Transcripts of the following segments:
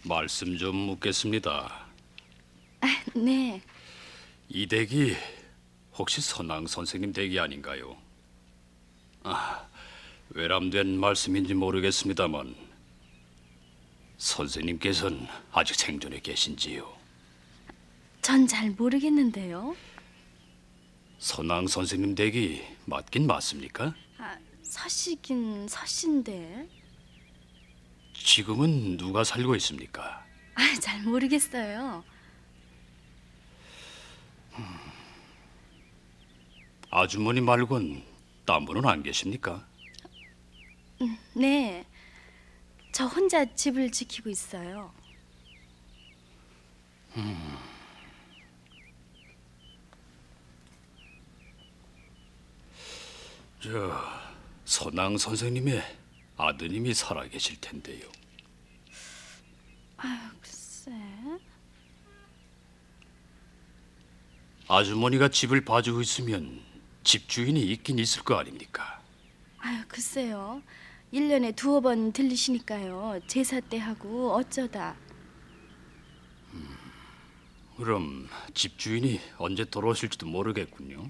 말씀 좀 묻겠습니다. 네. 이 댁이 혹시 선왕 선생님 댁이 아닌가요? 외람된 말씀인지 모르겠습니다만 선생님께서는 아직 생존해 계신지요? 전 잘 모르겠는데요. 선왕 선생님 댁이 맞긴 맞습니까? 서시긴 서신데. 지금은 누가 살고 있습니까? 잘 모르겠어요. 아주머니 말곤 딴 분은 안 계십니까? 네. 저 혼자 집을 지키고 있어요. 선왕 선생님의 아드님이 살아 계실 텐데요. 글쎄. 아주머니가 집을 봐주고 있으면 집주인이 있긴 있을 거 아닙니까? 글쎄요. 1년에 두어 번 들리시니까요. 제사 때 하고 어쩌다. 그럼 집주인이 언제 돌아오실지도 모르겠군요.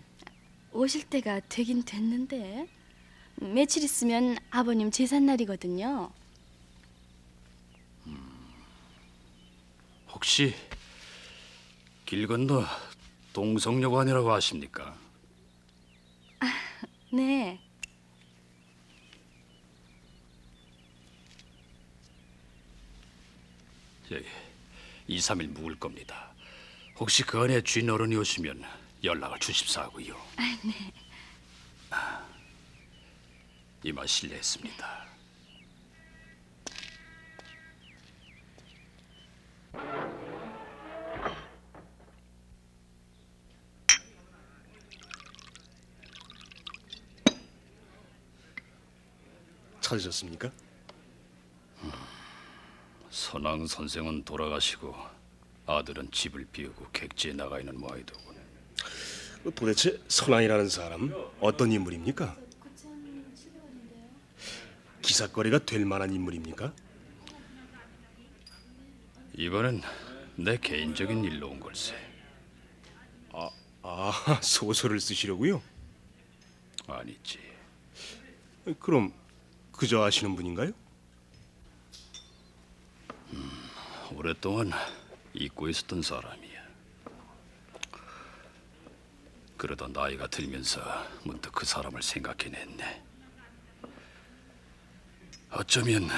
오실 때가 되긴 됐는데. 며칠 있으면 아버님 제삿날이거든요. 혹시 길 건너 동성여관이라고 아십니까? 네. 저기 2, 3일 묵을 겁니다. 혹시 그 안에 주인 어른이 오시면 연락을 주십사하고요. 네. 이만 실례했습니다. 찾으셨습니까? 선왕 선생은 돌아가시고 아들은 집을 비우고 객지에 나가 있는 모양이더군. 도대체 선왕이라는 사람 어떤 인물입니까? 기사거리가 될 만한 인물입니까? 이번엔 내 개인적인 일로 온 걸세. 소설을 쓰시려고요? 아니지. 그럼 그저 아시는 분인가요? 오랫동안 잊고 있었던 사람이야. 그러다 나이가 들면서 문득 그 사람을 생각해냈네. 어쩌면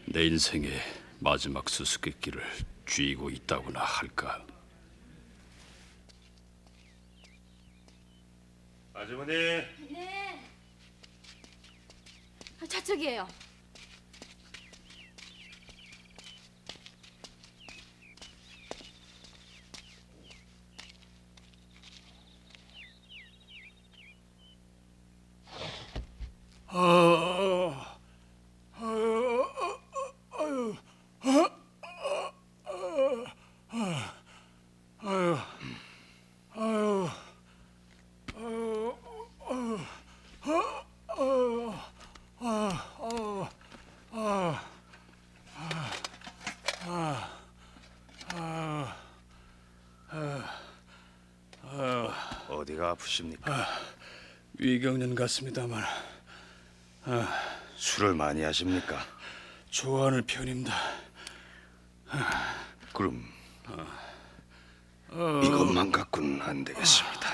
내 인생의 마지막 수수께끼를 쥐고 있다고나 할까. 아주머니. 네. 저쪽이에요. 어디가 아프십니까? 위경련 같습니다만 술을 많이 하십니까? 좋아하는 편입니다. 그럼 이것만 갖고는 안 되겠습니다.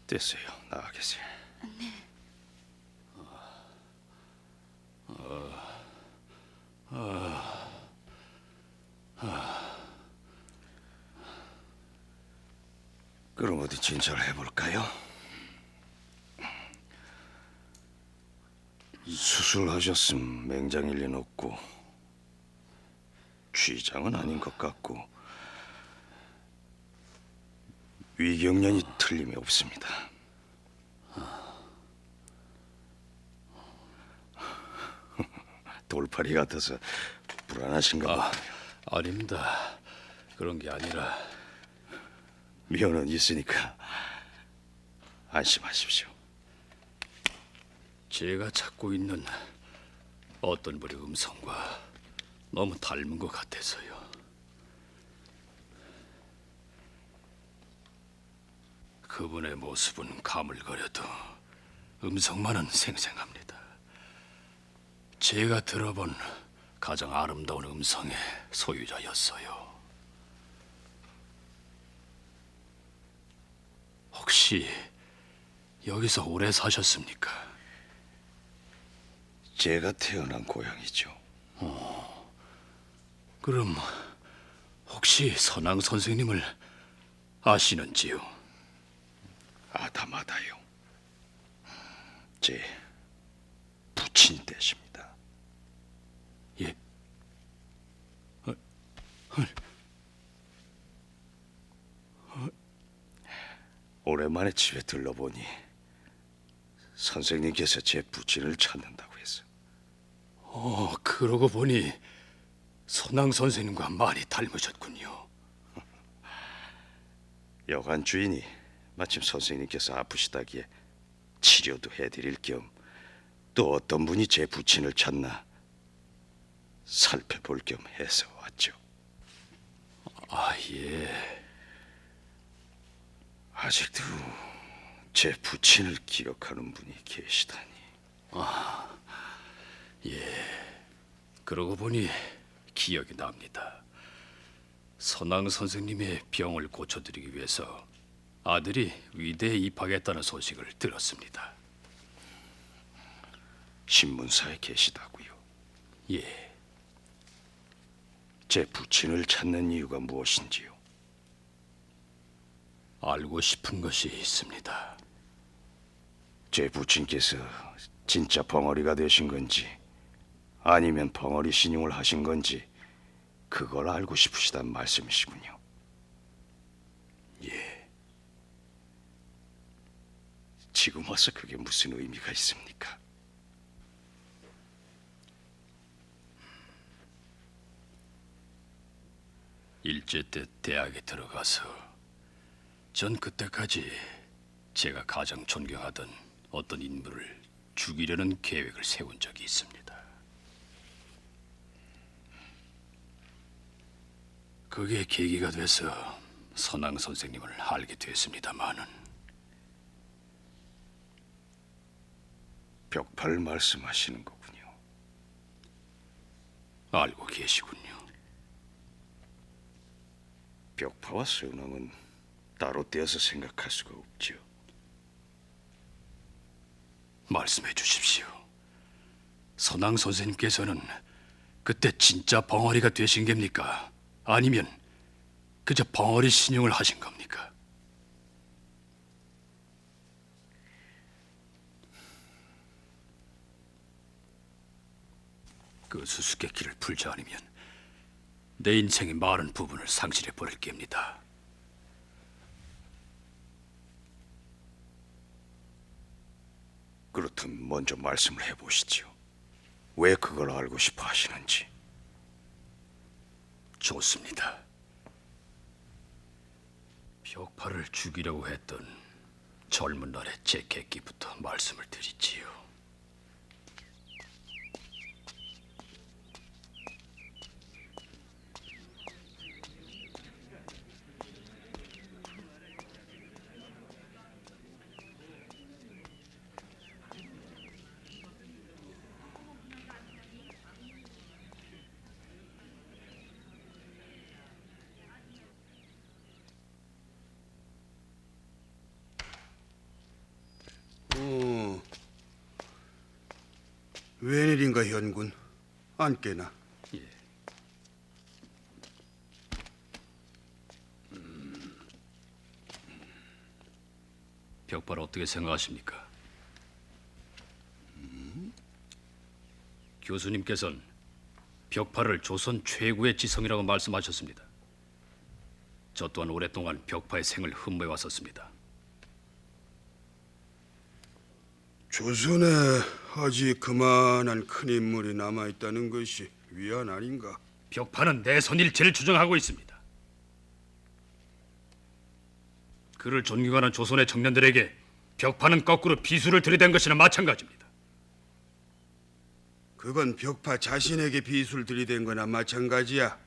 됐어요. 나가 계세요. 그럼 어디 진찰을 해볼까요? 수술하셨음 맹장일 리는 없고 쥐장은 아닌 것 같고 위경련이 틀림이 없습니다. 돌팔이 같아서 불안하신가 봐. 아닙니다. 그런 게 아니라 면은 있으니까 안심하십시오. 제가 찾고 있는 어떤 분의 음성과 너무 닮은 것 같아서요. 그분의 모습은 가물거려도 음성만은 생생합니다. 제가 들어본 가장 아름다운 음성의 소유자였어요. 혹시 여기서 오래 사셨습니까? 제가 태어난 고향이죠. 그럼 혹시 선왕 선생님을 아시는지요? 아다마다요. 제 부친 되십니다. 예. 오랜만에 집에 들러보니 선생님께서 제 부친을 찾는다고 해서 그러고 보니 선왕 선생님과 많이 닮으셨군요. 여관 주인이 마침 선생님께서 아프시다기에 치료도 해드릴 겸 또 어떤 분이 제 부친을 찾나 살펴볼 겸 해서 왔죠. 아, 예. 아직도 제 부친을 기억하는 분이 계시다니. 그러고 보니 기억이 납니다. 선왕 선생님의 병을 고쳐드리기 위해서 아들이 위대에 입학했다는 소식을 들었습니다. 신문사에 계시다고요. 예, 제 부친을 찾는 이유가 무엇인지요? 알고 싶은 것이 있습니다. 제 부친께서 진짜 벙어리가 되신 건지 아니면 벙어리 신용을 하신 건지 그걸 알고 싶으시단 말씀이시군요. 예, 지금 와서 그게 무슨 의미가 있습니까? 일제 때 대학에 들어가서 전 그때까지 제가 가장 존경하던 어떤 인물을 죽이려는 계획을 세운 적이 있습니다. 그게 계기가 돼서 선왕 선생님을 알게 됐습니다마는 벽팔 말씀하시는 거군요. 알고 계시군요. 벽파와 선왕은 따로 떼어서 생각할 수가 없죠. 말씀해 주십시오. 선왕 선생님께서는 그때 진짜 벙어리가 되신 겁니까? 아니면 그저 벙어리 신용을 하신 겁니까? 그 수수께끼를 풀지 않으면 내 인생의 많은 부분을 상실해 버릴 겁니다. 그렇다면 먼저 말씀을 해보시죠. 왜 그걸 알고 싶어 하시는지. 좋습니다. 벽파를 죽이려고 했던 젊은 날의 제 계기부터 말씀을 드리지요. 웬일인가 현군? 안 깨나? 예. 벽발 어떻게 생각하십니까? 교수님께서는 벽파를 조선 최고의 지성이라고 말씀하셨습니다. 저 또한 오랫동안 벽파의 생을 흠모해 왔었습니다. 조선에 아직 그만한 큰 인물이 남아 있다는 것이 위안 아닌가? 벽파는 내선일체를 주장하고 있습니다. 그를 존경하는 조선의 청년들에게 벽파는 거꾸로 비수를 들이댄 것이나 마찬가지입니다. 그건 벽파 자신에게 비술 들이댄 거나 마찬가지야.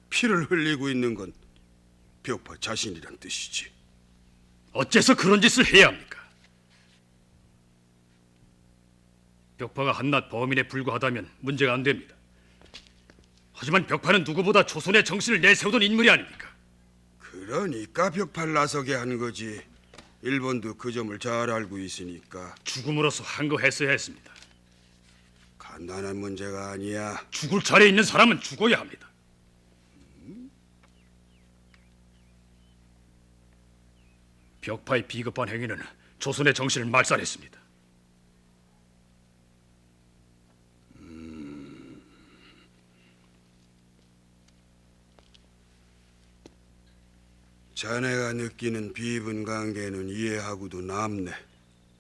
피를 흘리고 있는 건 벽파 자신이란 뜻이지. 어째서 그런 짓을 해야 합니까? 벽파가 한낱 범인에 불과하다면 문제가 안 됩니다. 하지만 벽파는 누구보다 조선의 정신을 내세우던 인물이 아닙니까? 그러니까 벽파를 나서게 한 거지. 일본도 그 점을 잘 알고 있으니까. 죽음으로써 한거했어야 했습니다. 간단한 문제가 아니야. 죽을 자리에 있는 사람은 죽어야 합니다. 벽파의 비겁한 행위는 조선의 정신을 말살했습니다. 자네가 느끼는 비분 관계는 이해하고도 남네.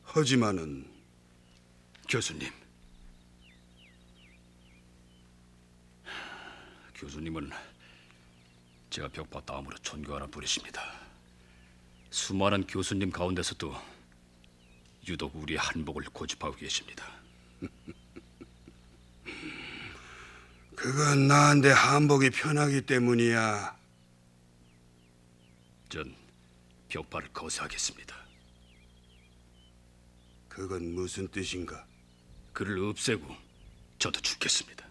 하지만은 교수님은 제가 벽파 다음으로 존경하는 분이십니다. 수많은 교수님 가운데서도 유독 우리의 한복을 고집하고 계십니다. 그건 나한테 한복이 편하기 때문이야. 전 벽파를 거세하겠습니다. 그건 무슨 뜻인가? 그를 없애고 저도 죽겠습니다.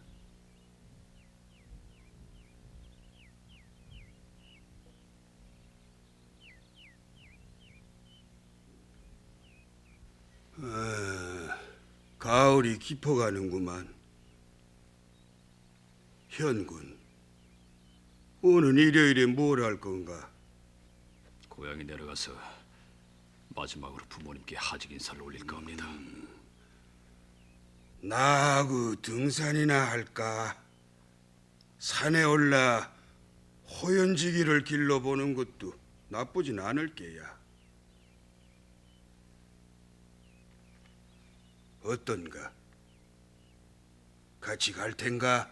가을이 깊어가는구만. 현군, 오늘 일요일에 뭘 할 건가? 고향에 내려가서 마지막으로 부모님께 하직 인사를 올릴 겁니다. 나하고 등산이나 할까? 산에 올라 호연지기를 길러보는 것도 나쁘진 않을 게야. 어떤가? 같이 갈 텐가?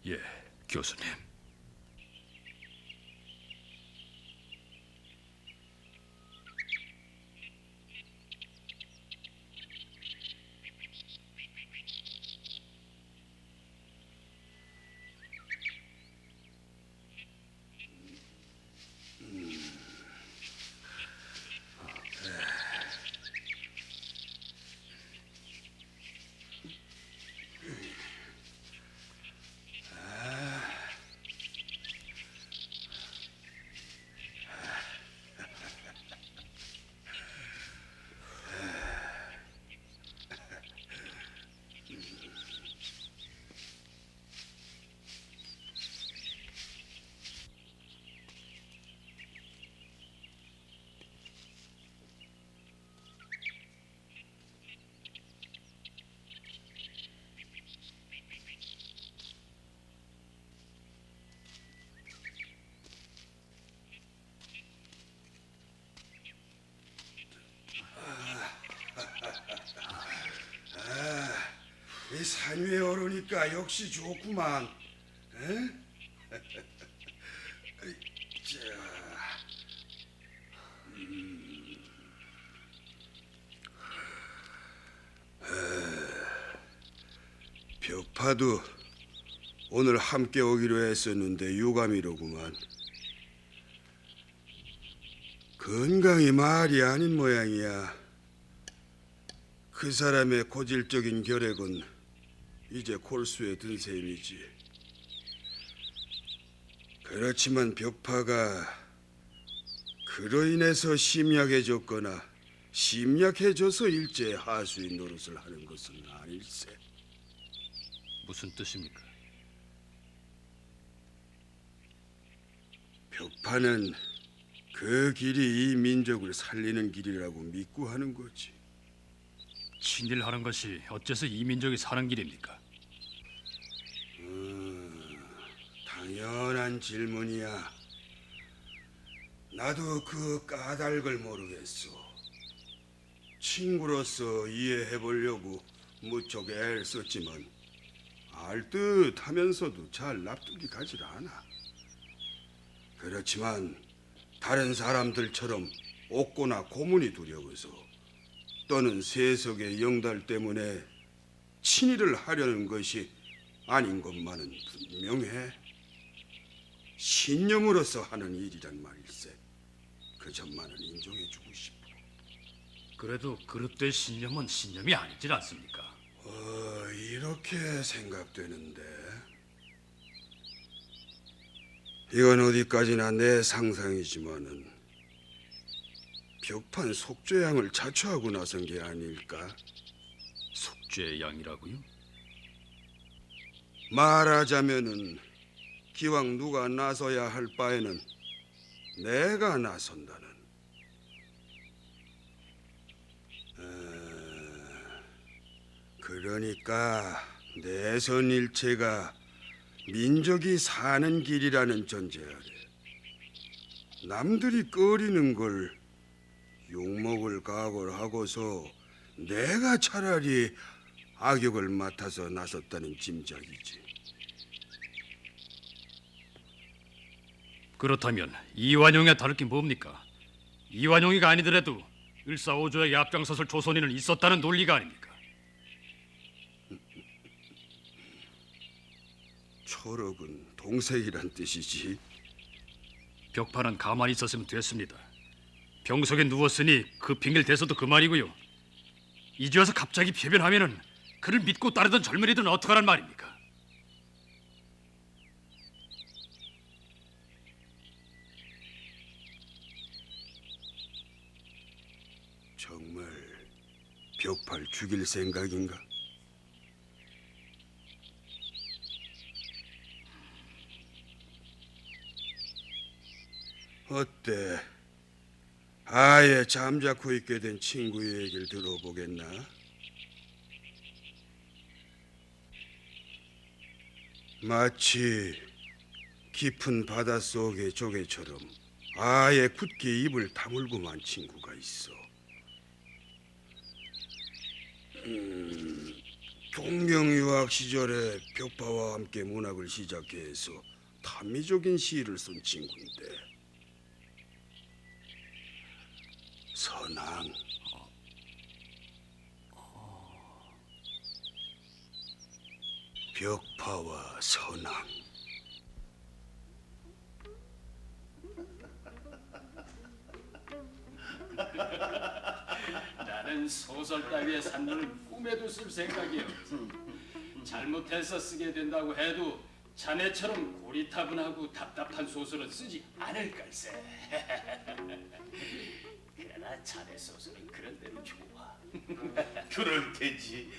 예, 교수님. 이 산 위에 오르니까 역시 좋구만. 에? 자, 벽파도 오늘 함께 오기로 했었는데 유감이로구만. 건강이 말이 아닌 모양이야. 그 사람의 고질적인 결핵은 이제 골수에 든 셈이지. 그렇지만 벽파가 그로 인해서 심약해졌거나 심약해져서 일제 하수인 노릇을 하는 것은 아닐세. 무슨 뜻입니까? 벽파는 그 길이 이 민족을 살리는 길이라고 믿고 하는 거지. 친일하는 것이 어째서 이민족이 사는 길입니까? 당연한 질문이야. 나도 그 까닭을 모르겠어. 친구로서 이해해 보려고 무척 애를 썼지만 알듯하면서도 잘 납득이 가질 않아. 그렇지만 다른 사람들처럼 옥고나 고문이 두려워서 또는 세속의 영달 때문에 친일을 하려는 것이 아닌 것만은 분명해. 신념으로서 하는 일이란 말일세. 그 점만은 인정해주고 싶어. 그래도 그릇된 신념은 신념이 아니질 않습니까? 이렇게 생각되는데 이건 어디까지나 내 상상이지만은 벽판 속죄양을 자초하고 나선 게 아닐까? 속죄의 양이라고요? 말하자면은 기왕 누가 나서야 할 바에는 내가 나선다는. 그러니까 내선일체가 민족이 사는 길이라는 전제 아래 남들이 꺼리는 걸 욕먹을 각오를 하고서 내가 차라리 악역을 맡아서 나섰다는 짐작이지. 그렇다면 이완용에 다를 게 뭡니까? 이완용이가 아니더라도 을사오조에게 앞장서설 조선인은 있었다는 논리가 아닙니까? 초록은 동색이란 뜻이지. 벽파는 가만히 있었으면 됐습니다. 병석에 누웠으니 그 핑계를 대서도 그만이고요. 이제 와서 갑자기 표변하면은 그를 믿고 따르던 젊은이들은 어떡하란 말입니까? 정말 벽팔 죽일 생각인가? 어때? 아예 잠자코 있게 된 친구의 얘기를 들어보겠나? 마치 깊은 바닷속의 조개처럼 아예 굳게 입을 다물고만 친구가 있어. 동경유학 시절에 벽파와 함께 문학을 시작해서 탐미적인 시를 쓴 친구인데 선왕. 벽파와 선왕. 나는 소설 따위의 산문을 꿈에도 쓸 생각이 없어. 잘못해서 쓰게 된다고 해도 자네처럼 고리타분하고 답답한 소설은 쓰지 않을 걸세. 그러나 자네 소설은 그런 대로 좋아. 그럴 테지.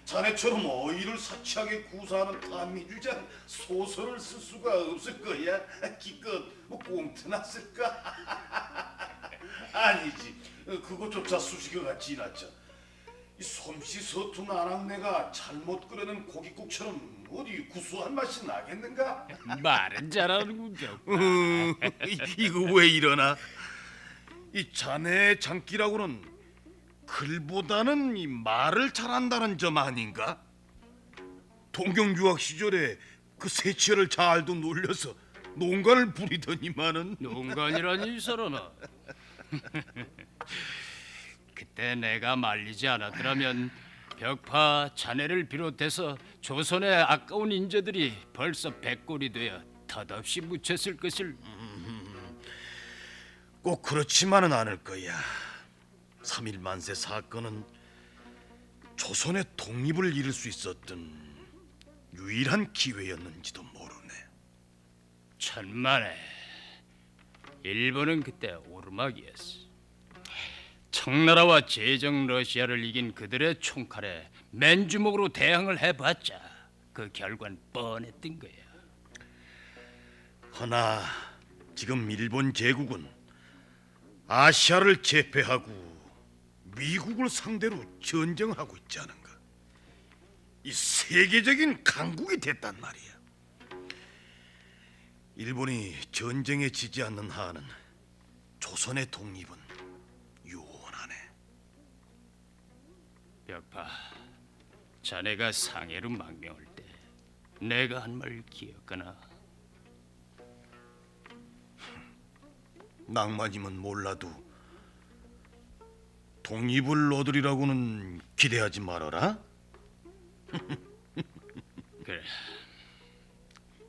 자네처럼 어이를 사치하게 구사하는 탐미주장 소설을 쓸 수가 없을 거야. 기껏 뭐 꽁트나 쓸까? 아니지. 그것조차 수식어가 지났죠. 이 솜씨 서툰 아낙네가 잘못 끓여낸 고깃국처럼 어디 구수한 맛이 나겠는가? 말은 잘하는군. 이거 왜 이러나? 이 자네의 장기라고는 글보다는 이 말을 잘한다는 점 아닌가? 동경 유학 시절에 그 세치어를 잘도 놀려서 농간을 부리더니만은. 농간이라니 이서러나. 그때 내가 말리지 않았더라면 벽파 자네를 비롯해서 조선의 아까운 인재들이 벌써 백골이 되어 덧없이 묻혔을 것을. 꼭 그렇지만은 않을 거야. 3.1 만세 사건은 조선의 독립을 이룰 수 있었던 유일한 기회였는지도 모르네. 천만에 일본은 그때 오르막이었어. 청나라와 제정 러시아를 이긴 그들의 총칼에 맨주먹으로 대항을 해봤자 그 결과는 뻔했던 거야. 허나 지금 일본 제국은 아시아를 제패하고 미국을 상대로 전쟁하고 있지 않은가? 이 세계적인 강국이 됐단 말이야. 일본이 전쟁에 지지 않는 한은 조선의 독립은 유언하네. 벽파, 자네가 상해로 망명할 때 내가 한 말 기억하나? 낭만이면 몰라도 독립을 얻으리라고는 기대하지 말아라. 그래,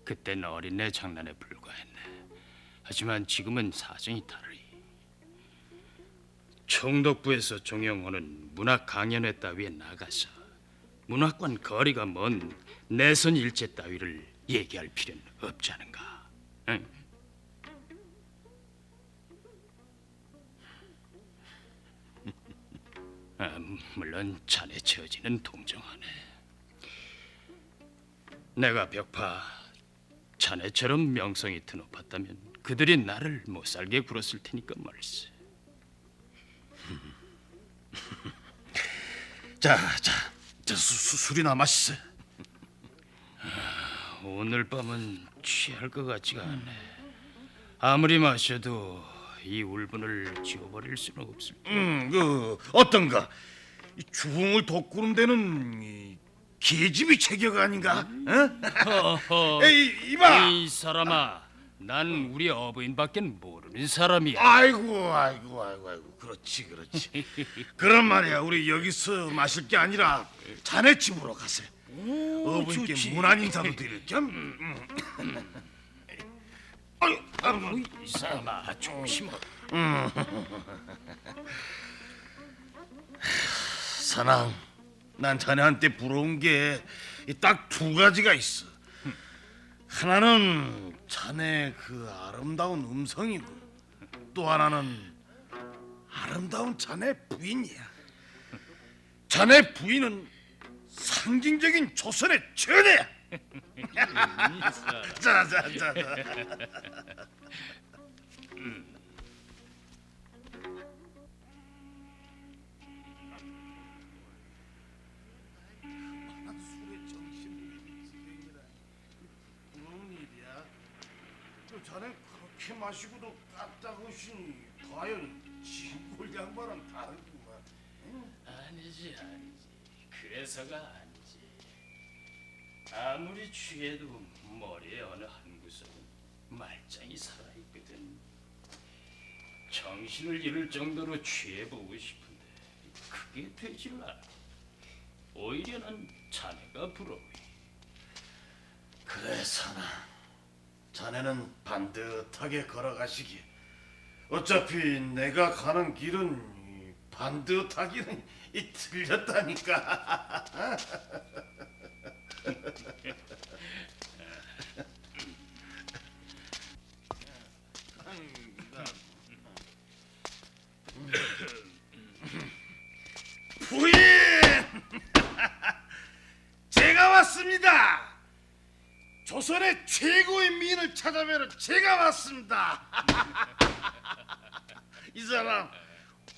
그땐 어린애 장난에 불과했네. 하지만 지금은 사정이 다르리. 총독부에서 종영호는 문학 강연회 따위에 나가서 문학관 거리가 먼 내선 일제 따위를 얘기할 필요는 없지 않은가? 응? 물론 자네 처지는 동정하네. 내가 벽파 자네처럼 명성이 드높았다면 그들이 나를 못 살게 굴었을 테니까 말세. 자, 술이나 마시세. 오늘 밤은 취할 것 같지가 않네. 아무리 마셔도 이 울분을 지워버릴 수는 없을 테니. 그 어떤가? 이 주홍을 돋구는 데는 이 계집이 체격 아닌가? 허허, 에이, 이봐. 이 사람아, 난 우리 어부인밖에 모르는 사람이야. 아이고, 그렇지. 그런 말이야. 우리 여기서 마실 게 아니라 자네 집으로 가세. 어부인께 좋지. 문안 인사도 드릴 겸. 이 사람아, 조심하라. 사랑, 난 자네한테 부러운 게 딱 두 가지가 있어. 하나는 자네 그 아름다운 음성이고, 또 하나는 아름다운 자네 부인이야. 자네 부인은 상징적인 조선의 전해야. 자. 자네 그렇게 마시고도 까딱없이 과연 진골 양반은 다르구만. 아니지. 그래서가 아니지. 아무리 취해도 머리에 어느 한 구석은 말짱이 살아있거든. 정신을 잃을 정도로 취해보고 싶은데 그게 되질 않아. 오히려 난 자네가 부러워. 그래서나 자네는 반듯하게 걸어가시기. 어차피 내가 가는 길은 이 반듯하기는 틀렸다니까. 부인! 제가 왔습니다. 조선의 최고의 미인을 찾아뵈러 제가 왔습니다. 이 사람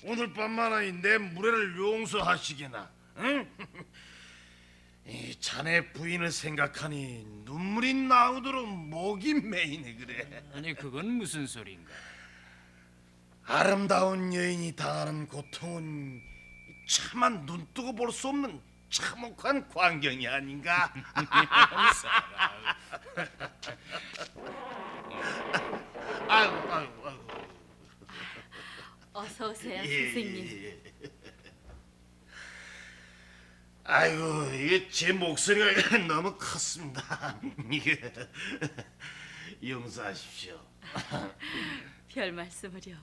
오늘 밤만이 내 무례를 용서하시게나. 응? 이 자네 부인을 생각하니 눈물이 나오도록 목이 메이네 그래. 아니 그건 무슨 소린가? 아름다운 여인이 당하는 고통은 차마 눈뜨고 볼 수 없는 참혹한 광경이 아닌가? 아이고. 어서 오세요, 예, 선생님. 예. 아이고 이게 제 목소리가 너무 컸습니다. 이게 용서하십시오. 별 말씀을요.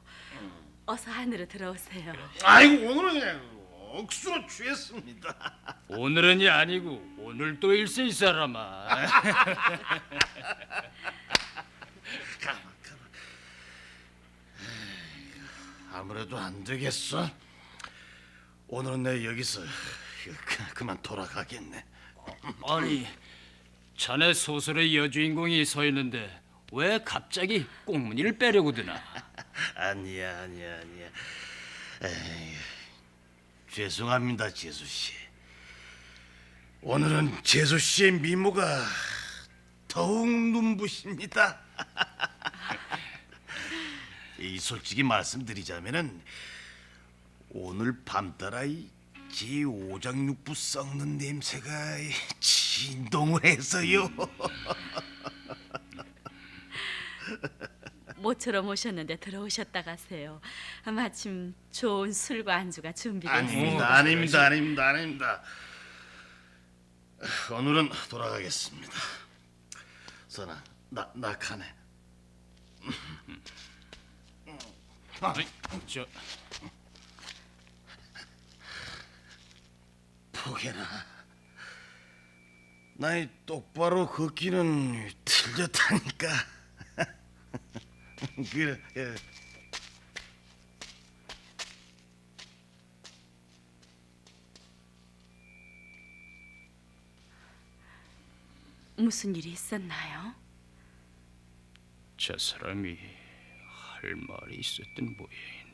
어서 안으로 들어오세요. 아이고 오늘은 그냥 억수로 취했습니다. 오늘은이 아니고 오늘 또 일세 이 사람아. 가만. 아무래도 안 되겠어. 오늘은 내 여기서 그만 돌아가겠네. 아니 자네 소설의 여주인공이 서 있는데 왜 갑자기 꽁무니를 빼려고 드나? 아니야. 에이, 죄송합니다, 재수 씨. 오늘은 재수 씨의 미모가 더욱 눈부십니다. 이 솔직히 말씀드리자면은 오늘 밤따라 제 오장육부 썩는 냄새가 진동을 해서요. 모처럼 오셨는데 들어오셨다 가세요. 마침 좋은 술과 안주가 준비되어 있습니다. 아닙니다. 오늘은 돌아가겠습니다. 선아, 나 가네. 저 포개나. 나이 똑바로 걷기는 틀렸다니까. 그래. 무슨 일이 있었나요? 저 사람이 할 말이 있었던 모양인데.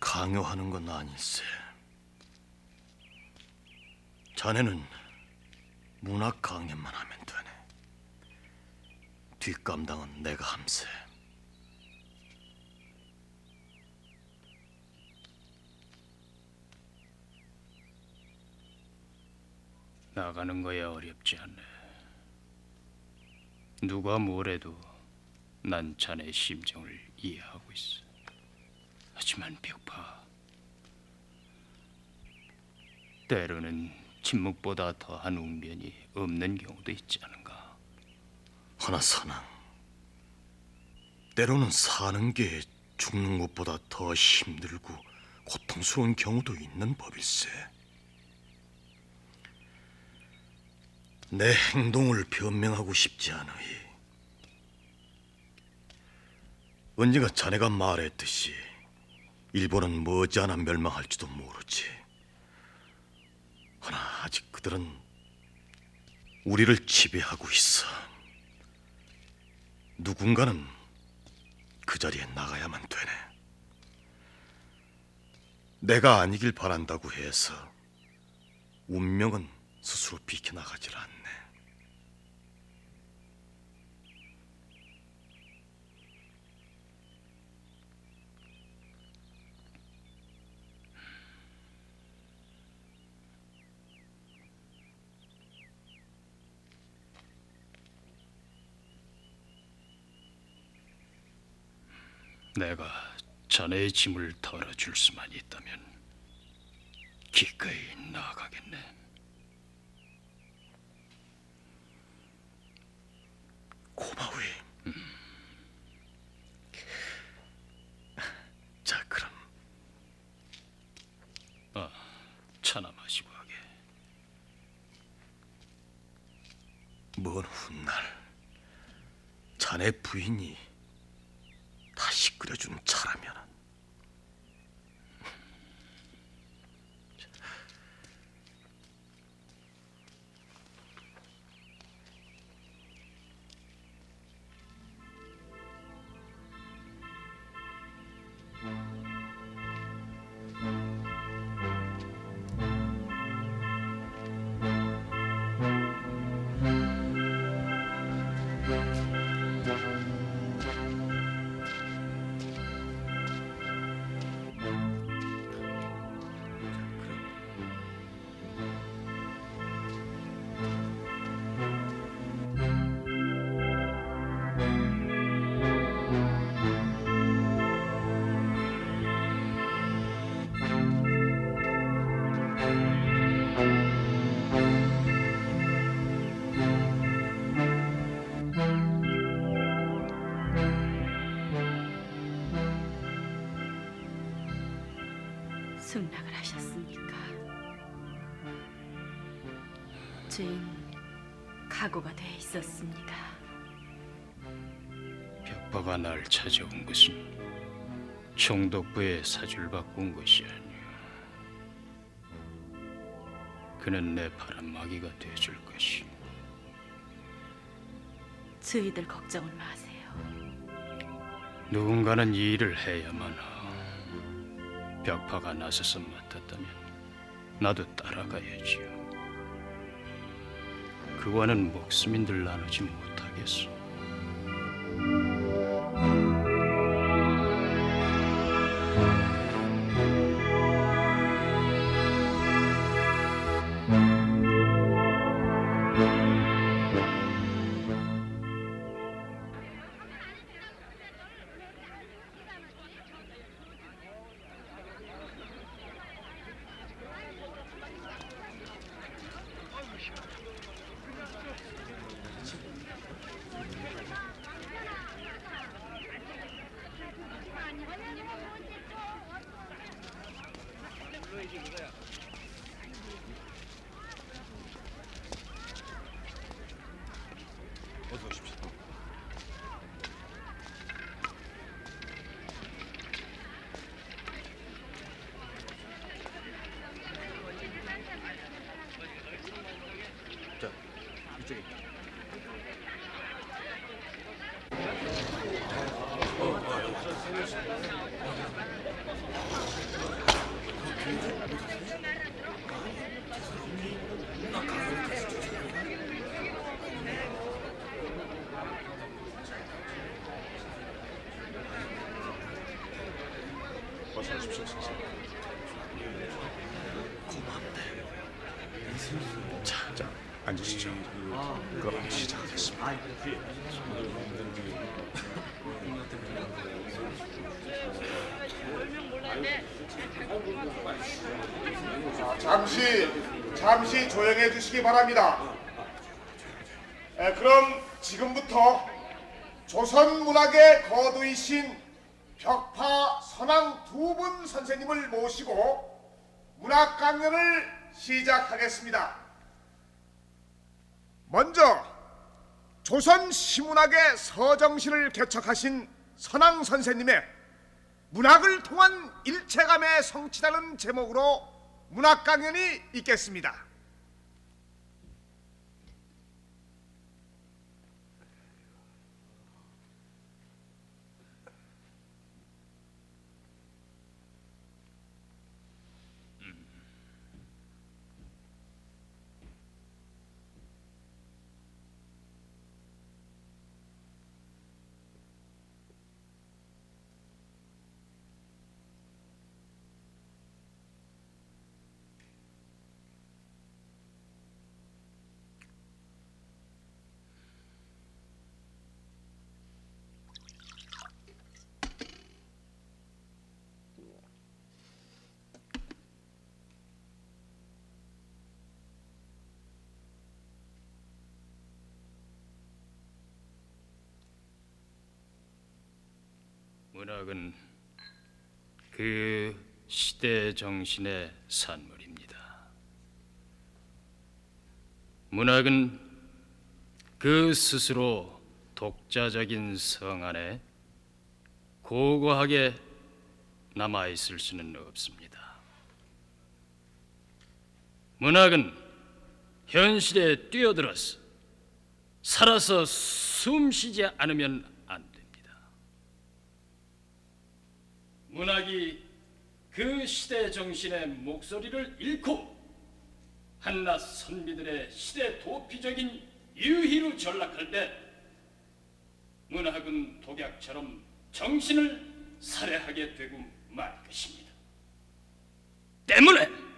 강요하는 건 아닐세. 자네는 문학 강연만 하면 되네. 뒷감당은 내가 함세. 나가는 거야 어렵지 않네. 누가 뭐래도 난 자네 심정을 이해하고 있어. 하지만 벽파, 때로는 침묵보다 더한 웅변이 없는 경우도 있지 않은가. 하나 사나. 때로는 사는 게 죽는 것보다 더 힘들고 고통스러운 경우도 있는 법일세. 내 행동을 변명하고 싶지 않으이. 언젠가 자네가 말했듯이 일본은 머지않아 멸망할지도 모르지. 하나 아직 그들은 우리를 지배하고 있어. 누군가는 그 자리에 나가야만 되네. 내가 아니길 바란다고 해서 운명은 스스로 비켜나가질 않네. 내가 자네의 짐을 덜어줄 수만 있다면 기꺼이 나아가겠네. 고마워요. 자, 그럼 차나 마시고 하게. 먼 훗날 자네 부인이 다시 끓여준 차라면 승낙을 하셨습니까? 주인 각오가 돼 있었습니다. 벽파가 날 찾아온 것은 총독부의 사주를 받고 온 것이 아니오. 그는 내 바람막이가 되어줄 것이. 저희들 걱정은 마세요. 누군가는 이 일을 해야만 하오. 벽파가 나서서 맡았다면 나도 따라가야지요. 그와는 목숨인들 나누지 못하겠소. 자, 앉으시죠. 그럼 시작하겠습니다. 잠시 조용해 주시기 바랍니다. 그럼 지금부터 조선 문학의 거두이신 벽파 선왕 두 분 선생님을 모시고 문학 강연을 시작하겠습니다. 먼저 조선 시문학의 서정시를 개척하신 선왕 선생님의 문학을 통한 일체감의 성취라는 제목으로 문학 강연이 있겠습니다. 문학은 그 시대 정신의 산물입니다. 문학은 그 스스로 독자적인 성 안에 고고하게 남아 있을 수는 없습니다. 문학은 현실에 뛰어들어서 살아서 숨쉬지 않으면 안 됩니다. 문학이 그 시대 정신의 목소리를 잃고 한낱 선비들의 시대 도피적인 유희로 전락할 때 문학은 독약처럼 정신을 살해하게 되고 말 것입니다. 때문에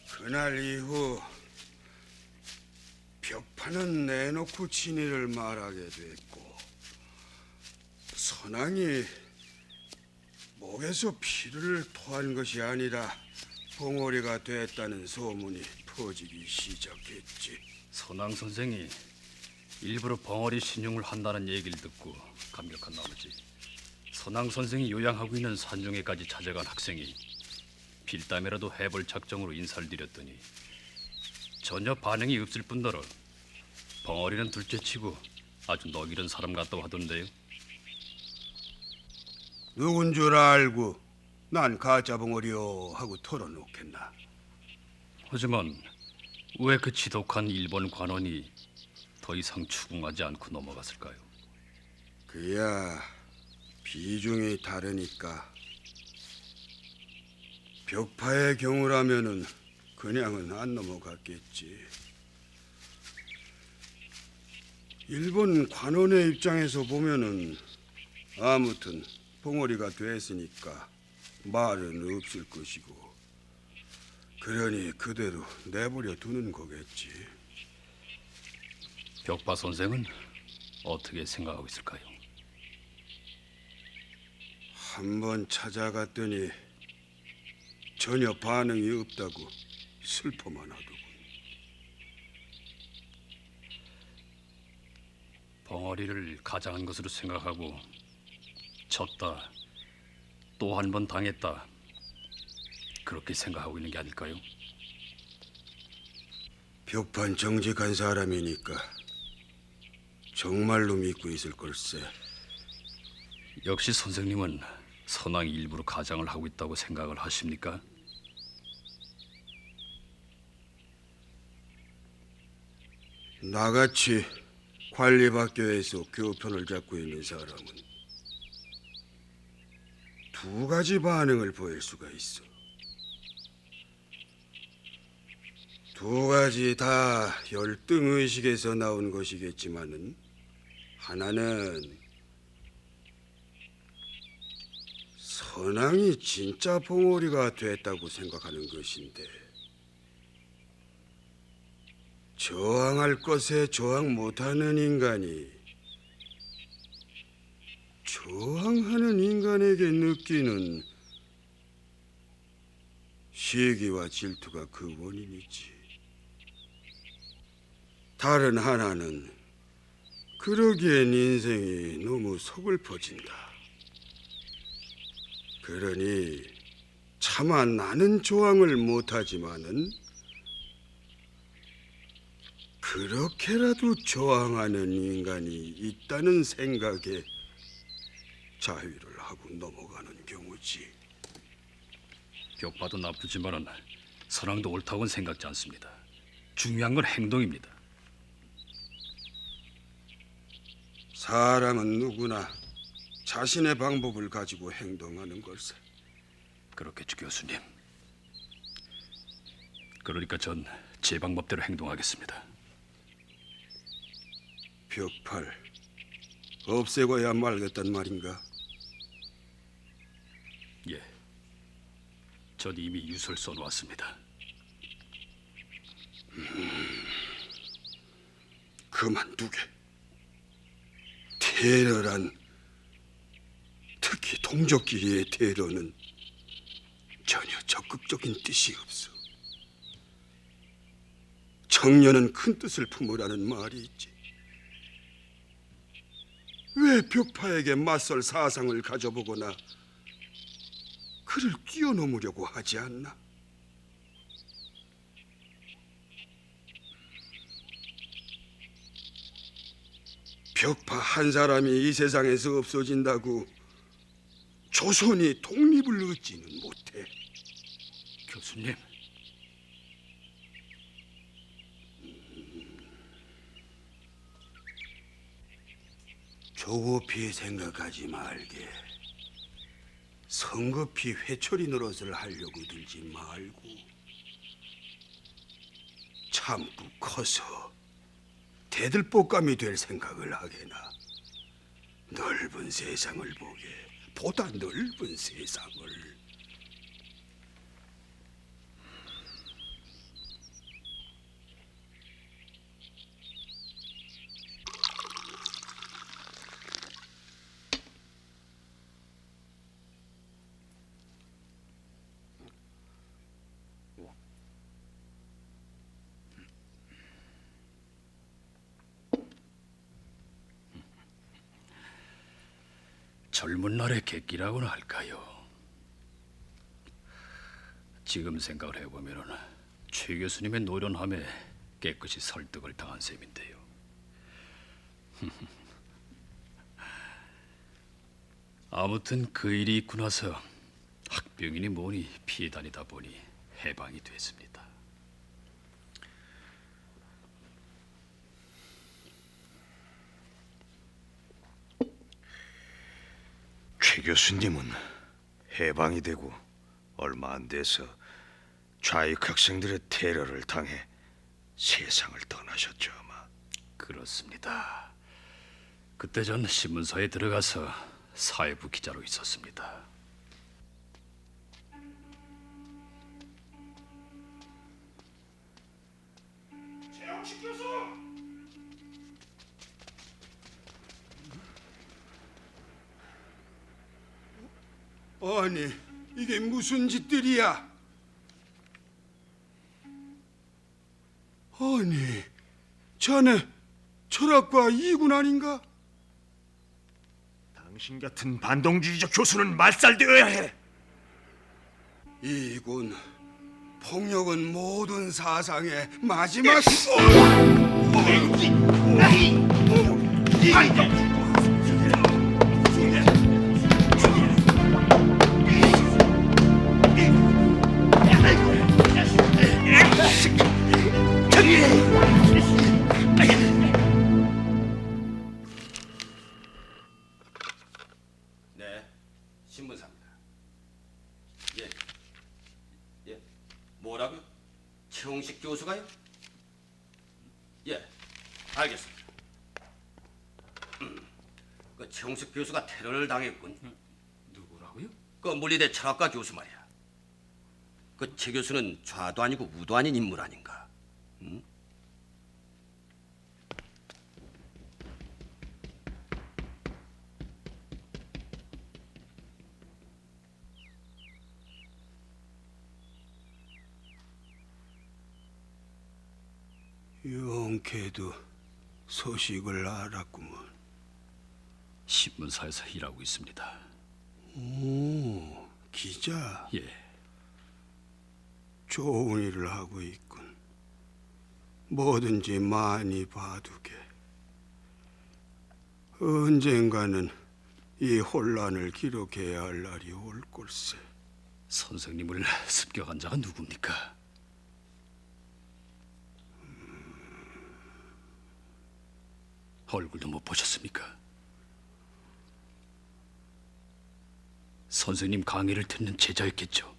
그날 이후 벽판은 내놓고 진위를 말하게 됐고 선왕이 목에서 피를 토한 것이 아니라 봉오리가 됐다는 소문이 퍼지기 시작했지. 선왕 선생이 일부러 벙어리 신용을 한다는 얘기를 듣고 감격한 나머지 선왕 선생이 요양하고 있는 산중에까지 찾아간 학생이 빌담이라도 해볼 작정으로 인사를 드렸더니 전혀 반응이 없을 뿐더러 벙어리는 둘째치고 아주 너기른 사람 같다고 하던데요. 누군 줄 알고 난 가짜 봉오리요 하고 털어놓겠나. 하지만 왜 그 지독한 일본 관원이 더 이상 추궁하지 않고 넘어갔을까요? 그야 비중이 다르니까. 벽파의 경우라면은 그냥은 안 넘어갔겠지. 일본 관원의 입장에서 보면은 아무튼 봉오리가 됐으니까 말은 없을 것이고, 그러니 그대로 내버려 두는 거겠지. 벽파 선생은 어떻게 생각하고 있을까요? 한번 찾아갔더니 전혀 반응이 없다고 슬퍼만 하더군. 벙어리를 가장한 것으로 생각하고 졌다, 또 한 번 당했다, 그렇게 생각하고 있는 게 아닐까요? 벽판 정직한 사람이니까 정말로 믿고 있을 걸세. 역시 선생님은 선왕이 일부러 가장을 하고 있다고 생각을 하십니까? 나같이 관리학교에서 교편을 잡고 있는 사람은 두 가지 반응을 보일 수가 있어. 두 가지 다 열등 의식에서 나온 것이겠지만은 하나는 선왕이 진짜 봉오리가 됐다고 생각하는 것인데 저항할 것에 저항 못하는 인간이 저항하는 인간에게 느끼는 시기와 질투가 그 원인이지. 다른 하나는 그러기엔 인생이 너무 서글퍼진다. 그러니 차마 나는 저항을 못하지만은 그렇게라도 저항하는 인간이 있다는 생각에 자위를 하고 넘어가는 경우지. 벽파도 나쁘지만은 선왕도 옳다고는 생각지 않습니다. 중요한 건 행동입니다. 사람은 누구나 자신의 방법을 가지고 행동하는 걸세. 그렇겠죠, 교수님. 그러니까 전 제 방법대로 행동하겠습니다. 벽팔 없애고야 말겠단 말인가? 예, 전 이미 유서를 써놓았습니다. 그만두게. 테러란, 특히 동족끼리의 테러는 전혀 적극적인 뜻이 없어. 청년은 큰 뜻을 품으라는 말이 있지. 왜 벽파에게 맞설 사상을 가져보거나 그를 뛰어넘으려고 하지 않나? 벽파 한 사람이 이 세상에서 없어진다고 조선이 독립을 얻지는 못해. 교수님, 조급히 생각하지 말게. 성급히 회초리 노릇을 하려고 들지 말고 참고 커서 대들보감이 될 생각을 하게나. 넓은 세상을 보게. 보다 넓은 세상을. 젊은 날의 객기라고나 할까요? 지금 생각을 해보면은 최 교수님의 노련함에 깨끗이 설득을 당한 셈인데요. 아무튼 그 일이 있고 나서 학병이니 뭐니 피해 다니다 보니 해방이 됐습니다. 최 교수님은 해방이 되고 얼마 안 돼서 좌익 학생들의 테러를 당해 세상을 떠나셨죠, 아마. 그렇습니다. 그때 전 신문사에 들어가서 사회부 기자로 있었습니다. 최영식 교수! 아니, 이게 무슨 짓들이야? 아니, 자네 철학과 이군 아닌가? 당신 같은 반동주의적 교수는 말살되어야 해. 이군, 폭력은 모든 사상의 마지막. 네, 신문사입니다. 예, 예, 뭐라고요? 최홍식 교수가요? 예, 알겠습니다. 그 최홍식 교수가 테러를 당했군. 누구라고요? 그 물리대 철학과 교수 말이야. 그 최 교수는 좌도 아니고 우도 아닌 인물 아닌가? 응? 용케도 소식을 알았구먼. 신문사에서 일하고 있습니다. 오, 기자. 예. 좋은 일을 하고 있군. 뭐든지 많이 봐두게. 언젠가는 이 혼란을 기록해야 할 날이 올 걸세. 선생님을 습격한 자가 누굽니까? 얼굴도 못 보셨습니까? 선생님 강의를 듣는 제자였겠죠.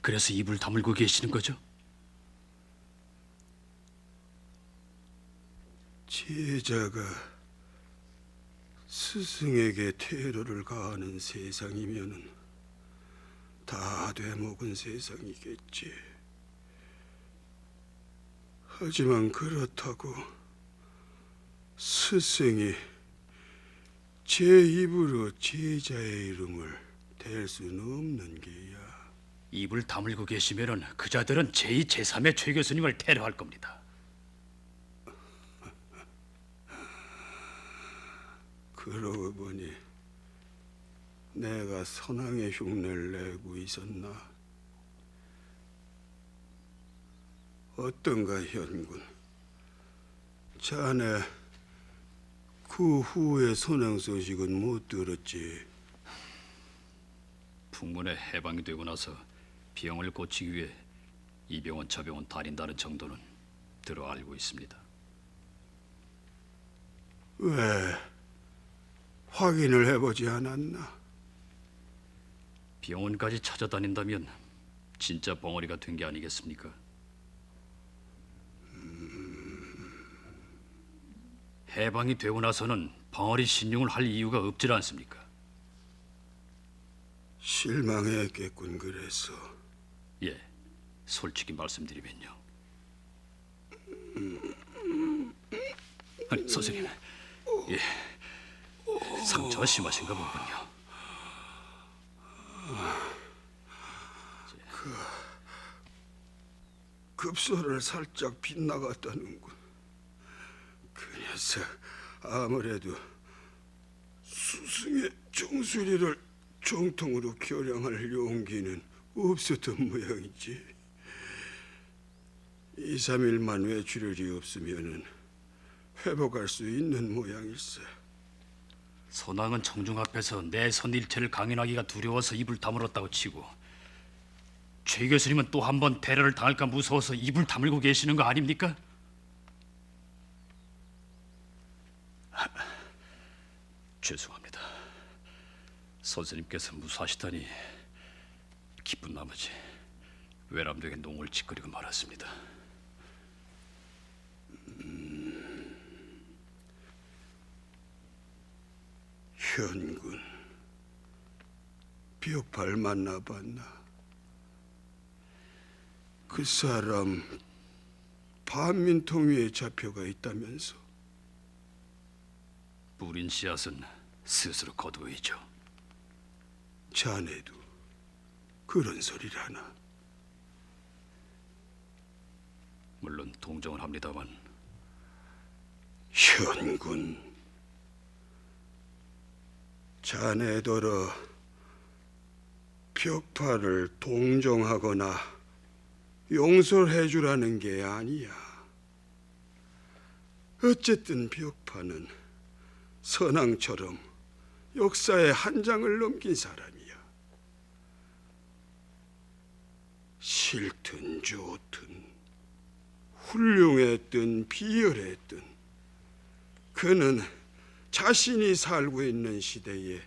그래서 입을 다물고 계시는 거죠? 제자가 스승에게 테러를 가하는 세상이면은 다 되먹은 세상이겠지. 하지만 그렇다고 스승이 제 입으로 제자의 이름을 댈 수는 없는 게야. 입을 다물고 계시면은 그자들은 제2, 제3의 최 교수님을 테러할 겁니다. 그러고 보니 내가 선왕의 흉내를 내고 있었나? 어떤가 현군? 자네 그 후의 선왕 소식은 못 들었지? 풍문에 해방이 되고 나서 병을 고치기 위해 이 병원 저 병원 다닌다는 정도는 들어 알고 있습니다. 왜 확인을 해보지 않았나? 병원까지 찾아다닌다면 진짜 벙어리가 된 게 아니겠습니까? 해방이 되고 나서는 벙어리 신용을 할 이유가 없질 않습니까? 실망했겠군. 그래서 예, 솔직히 말씀드리면요. 아니, 선생님, 예, 상처가 심하신가 보군요. 급소를 살짝 빗나갔다는군. 그 녀석 아무래도 스승의 정수리를 정통으로 겨냥할 용기는 없었던 모양이지. 2, 3일만 외출혈이 없으면은 회복할 수 있는 모양일세. 선왕은 청중 앞에서 내 선일체를 강연하기가 두려워서 입을 다물었다고 치고 최 교수님은 또 한 번 테러를 당할까 무서워서 입을 다물고 계시는 거 아닙니까? 죄송합니다. 선생님께서 무사하시다니 기쁜 나머지 외람되게 농을 짓거리고 말았습니다. 현군, 벽발 만나봤나? 그 사람 반민통 위에 잡혀가 있다면서? 뿌린 씨앗은 스스로 거두어야죠. 자네도 그런 소리를 하나? 물론 동정을 합니다만 현군, 자네더러 벽파를 동정하거나 용서해 주라는 게 아니야. 어쨌든 벽파는 선왕처럼 역사의 한 장을 넘긴 사람이야. 싫든 좋든 훌륭했든 비열했든 그는 자신이 살고 있는 시대에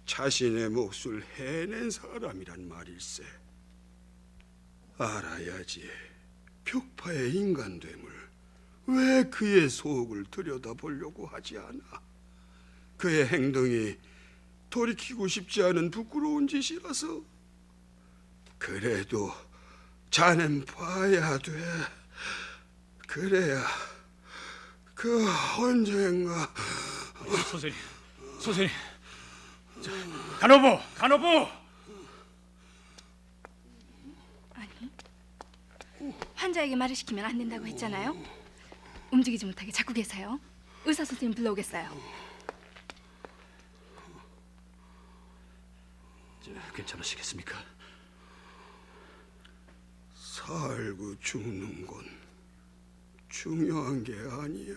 자신의 몫을 해낸 사람이란 말일세. 알아야지. 벽파의 인간됨을 왜 그의 속을 들여다보려고 하지 않아? 그의 행동이 돌이키고 싶지 않은 부끄러운 짓이라서. 그래도 자넨 봐야 돼. 그래야 그 언젠가. 선생님, 선생님, 자, 간호부. 환자에게 말을 시키면 안 된다고 했잖아요. 움직이지 못하게 잡고 계세요. 의사 선생님 불러오겠어요. 괜찮으시겠습니까? 살고 죽는 건 중요한 게 아니야.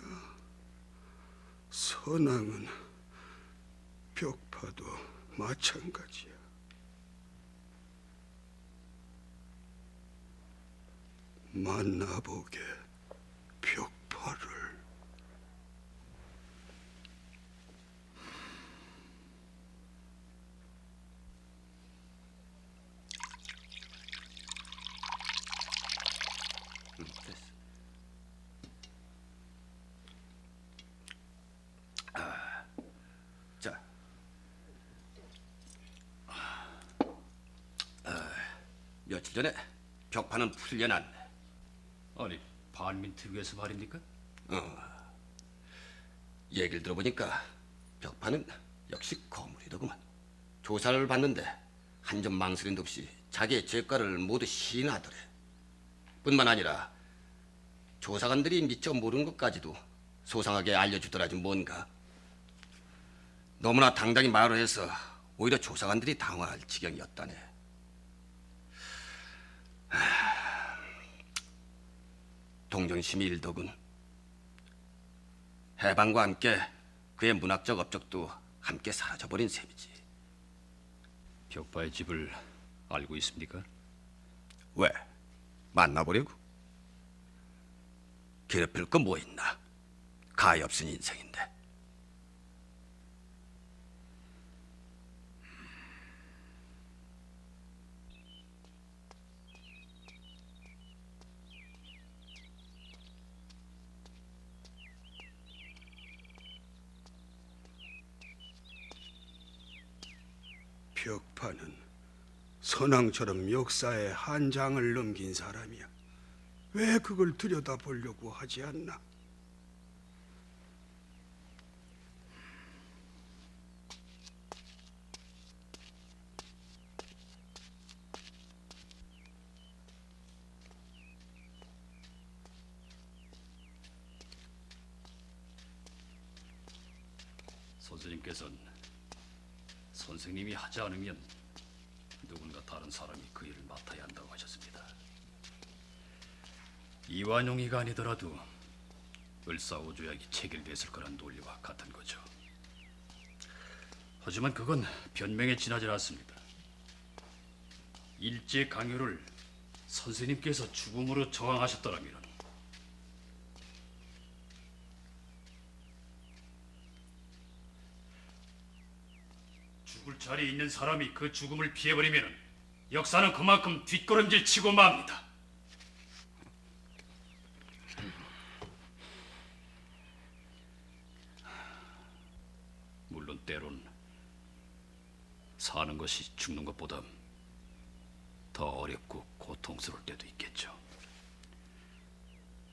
선왕은 벽파도 마찬가지야. 만나보게, 벽파를. 자, 며칠 전에 벽파는 풀려났네. 아니, 반민특위에서 말입니까? 얘기를 들어보니까 벽파는 역시 거물이더구만. 조사를 받는데 한 점 망설임도 없이 자기의 죄과를 모두 시인하더래. 뿐만 아니라 조사관들이 미처 모르는 것까지도 소상하게 알려주더라지 뭔가. 너무나 당당히 말을 해서 오히려 조사관들이 당황할 지경이었다네. 동정심이 일더군. 해방과 함께 그의 문학적 업적도 함께 사라져버린 셈이지. 벽파의 집을 알고 있습니까? 왜? 만나보려고? 괴롭힐 거 뭐 있나? 가히 없은 인생인데. 벽파는 선왕처럼 역사의 한 장을 넘긴 사람이야. 왜 그걸 들여다보려고 하지 않나? 선생님께서는 선생님이 하지 않으면 누군가 다른 사람이 그 일을 맡아야 한다고 하셨습니다. 이완용이가 아니더라도 을사오조약이 체결됐을 거란 논리와 같은 거죠. 하지만 그건 변명에 지나지 않았습니다. 일제 강요를 선생님께서 죽음으로 저항하셨더라면 죽을 자리에 있는 사람이 그 죽음을 피해버리면 역사는 그만큼 뒷걸음질 치고 맙니다. 물론 때론 사는 것이 죽는 것보다 더 어렵고 고통스러울 때도 있겠죠.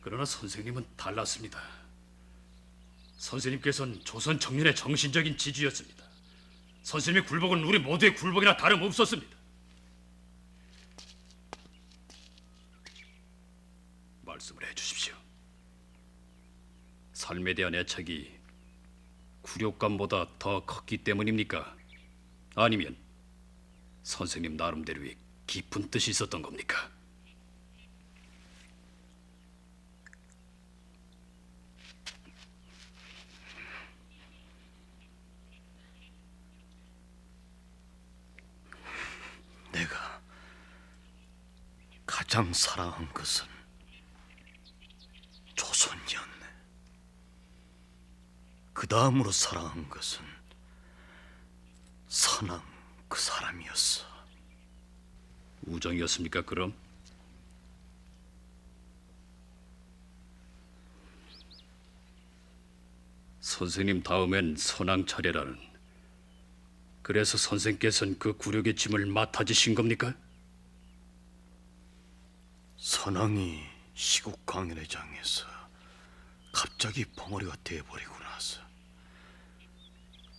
그러나 선생님은 달랐습니다. 선생님께서는 조선 청년의 정신적인 지주였습니다. 선생님의 굴복은 우리 모두의 굴복이나 다름없었습니다. 말씀을 해주십시오. 삶에 대한 애착이 굴욕감보다 더 컸기 때문입니까? 아니면 선생님 나름대로의 깊은 뜻이 있었던 겁니까? 내가 가장 사랑한 것은 조선이었네. 그 다음으로 사랑한 것은 선왕 그 사람이었어. 우정이었습니까? 그럼 선생님 다음엔 선왕 차례라는. 그래서 선생께서는 그 굴욕의 짐을 맡아지신 겁니까? 선왕이 시국 강연회장에서 갑자기 벙어리가 돼버리고 나서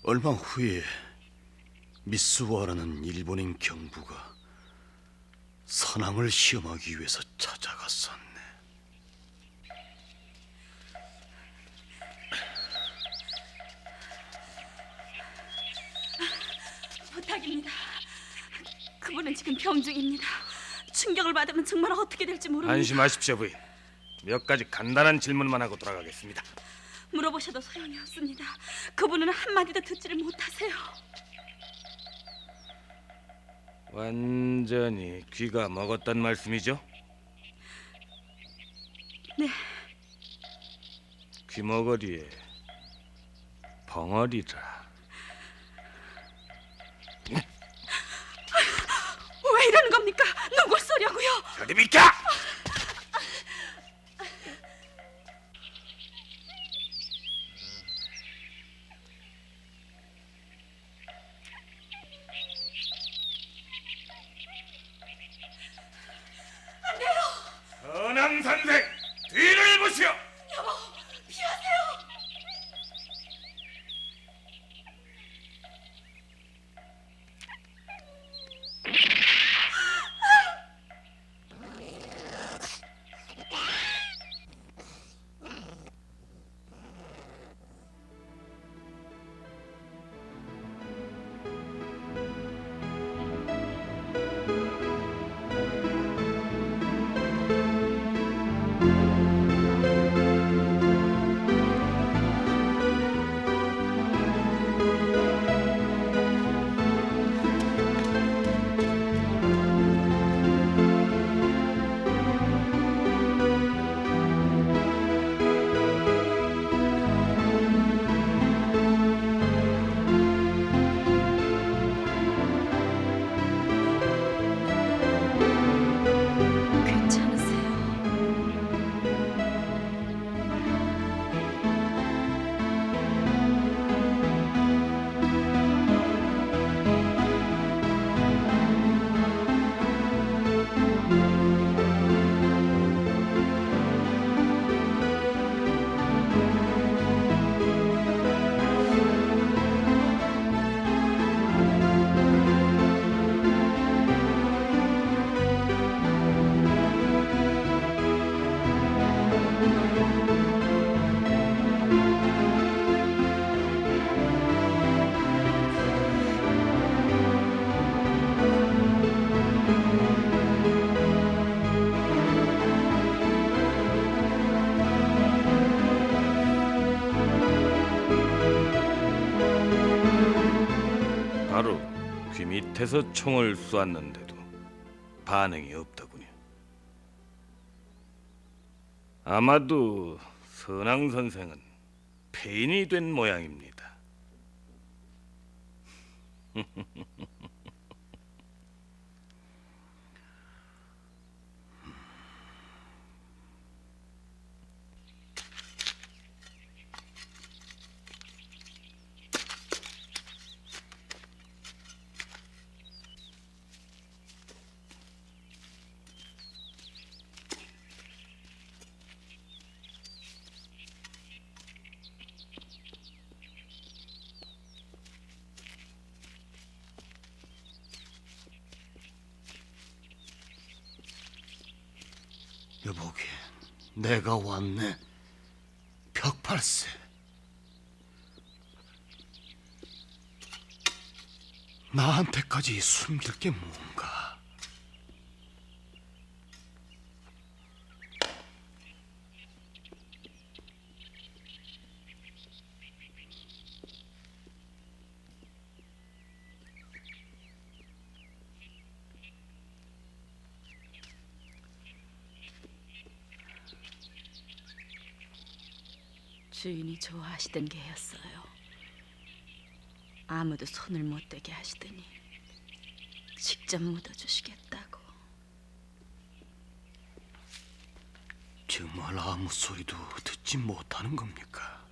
얼마 후에 미스와라는 일본인 경부가 선왕을 시험하기 위해서 찾아갔었네. 부탁입니다. 그분은 지금 병 중입니다. 충격을 받으면 정말 어떻게 될지 모릅니다. 안심하십시오, 부인. 몇 가지 간단한 질문만 하고 돌아가겠습니다. 물어보셔도 소용이 없습니다. 그분은 한마디도 듣지를 못하세요. 완전히 귀가 먹었단 말씀이죠? 네. 귀머거리에 벙어리라. 왜 이러는 겁니까? 누굴 쏘려고요? 어디 비켜! 선왕 선생, 뒤를 보시오. 여보, 피하세요. 괜찮으세요? 바로 귀 밑에서 총을 쏘았는데도 반응이 없더군요. 아마도 선왕 선생은 폐인이 된 모양입니다. 여보게, 내가 왔네. 벽팔세. 나한테까지 숨길 게 뭔가. 주인이 좋아하시던 개였어요. 아무도 손을 못 대게 하시더니 직접 묻어주시겠다고. 정말 아무 소리도 듣지 못하는 겁니까?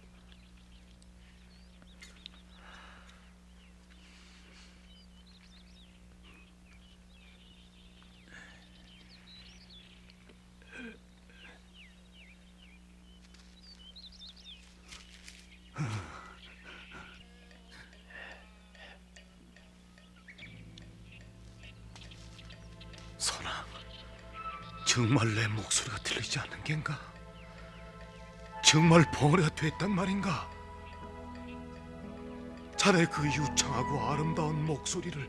정말 내 목소리가 들리지 않는 겐가? 정말 벙어리가 됐단 말인가? 자네 그 유창하고 아름다운 목소리를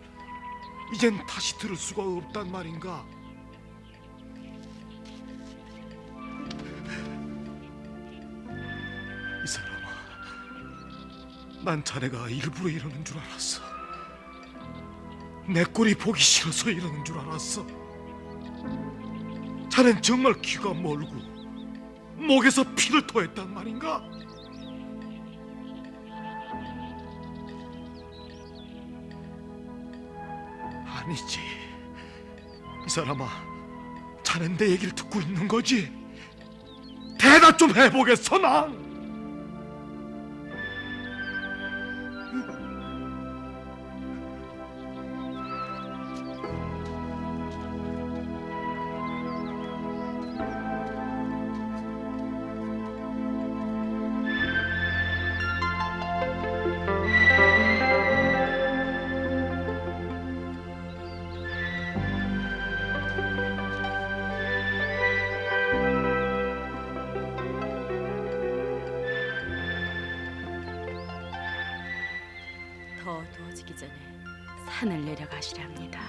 이젠 다시 들을 수가 없단 말인가? 이 사람아, 난 자네가 일부러 이러는 줄 알았어. 내 꼴이 보기 싫어서 이러는 줄 알았어. 자넨 정말 귀가 멀고 목에서 피를 토했단 말인가? 아니지. 이 사람아, 자넨 내 얘기를 듣고 있는 거지? 대답 좀 해보겠어, 난! 더 어두워지기 전에 산을 내려가시랍니다.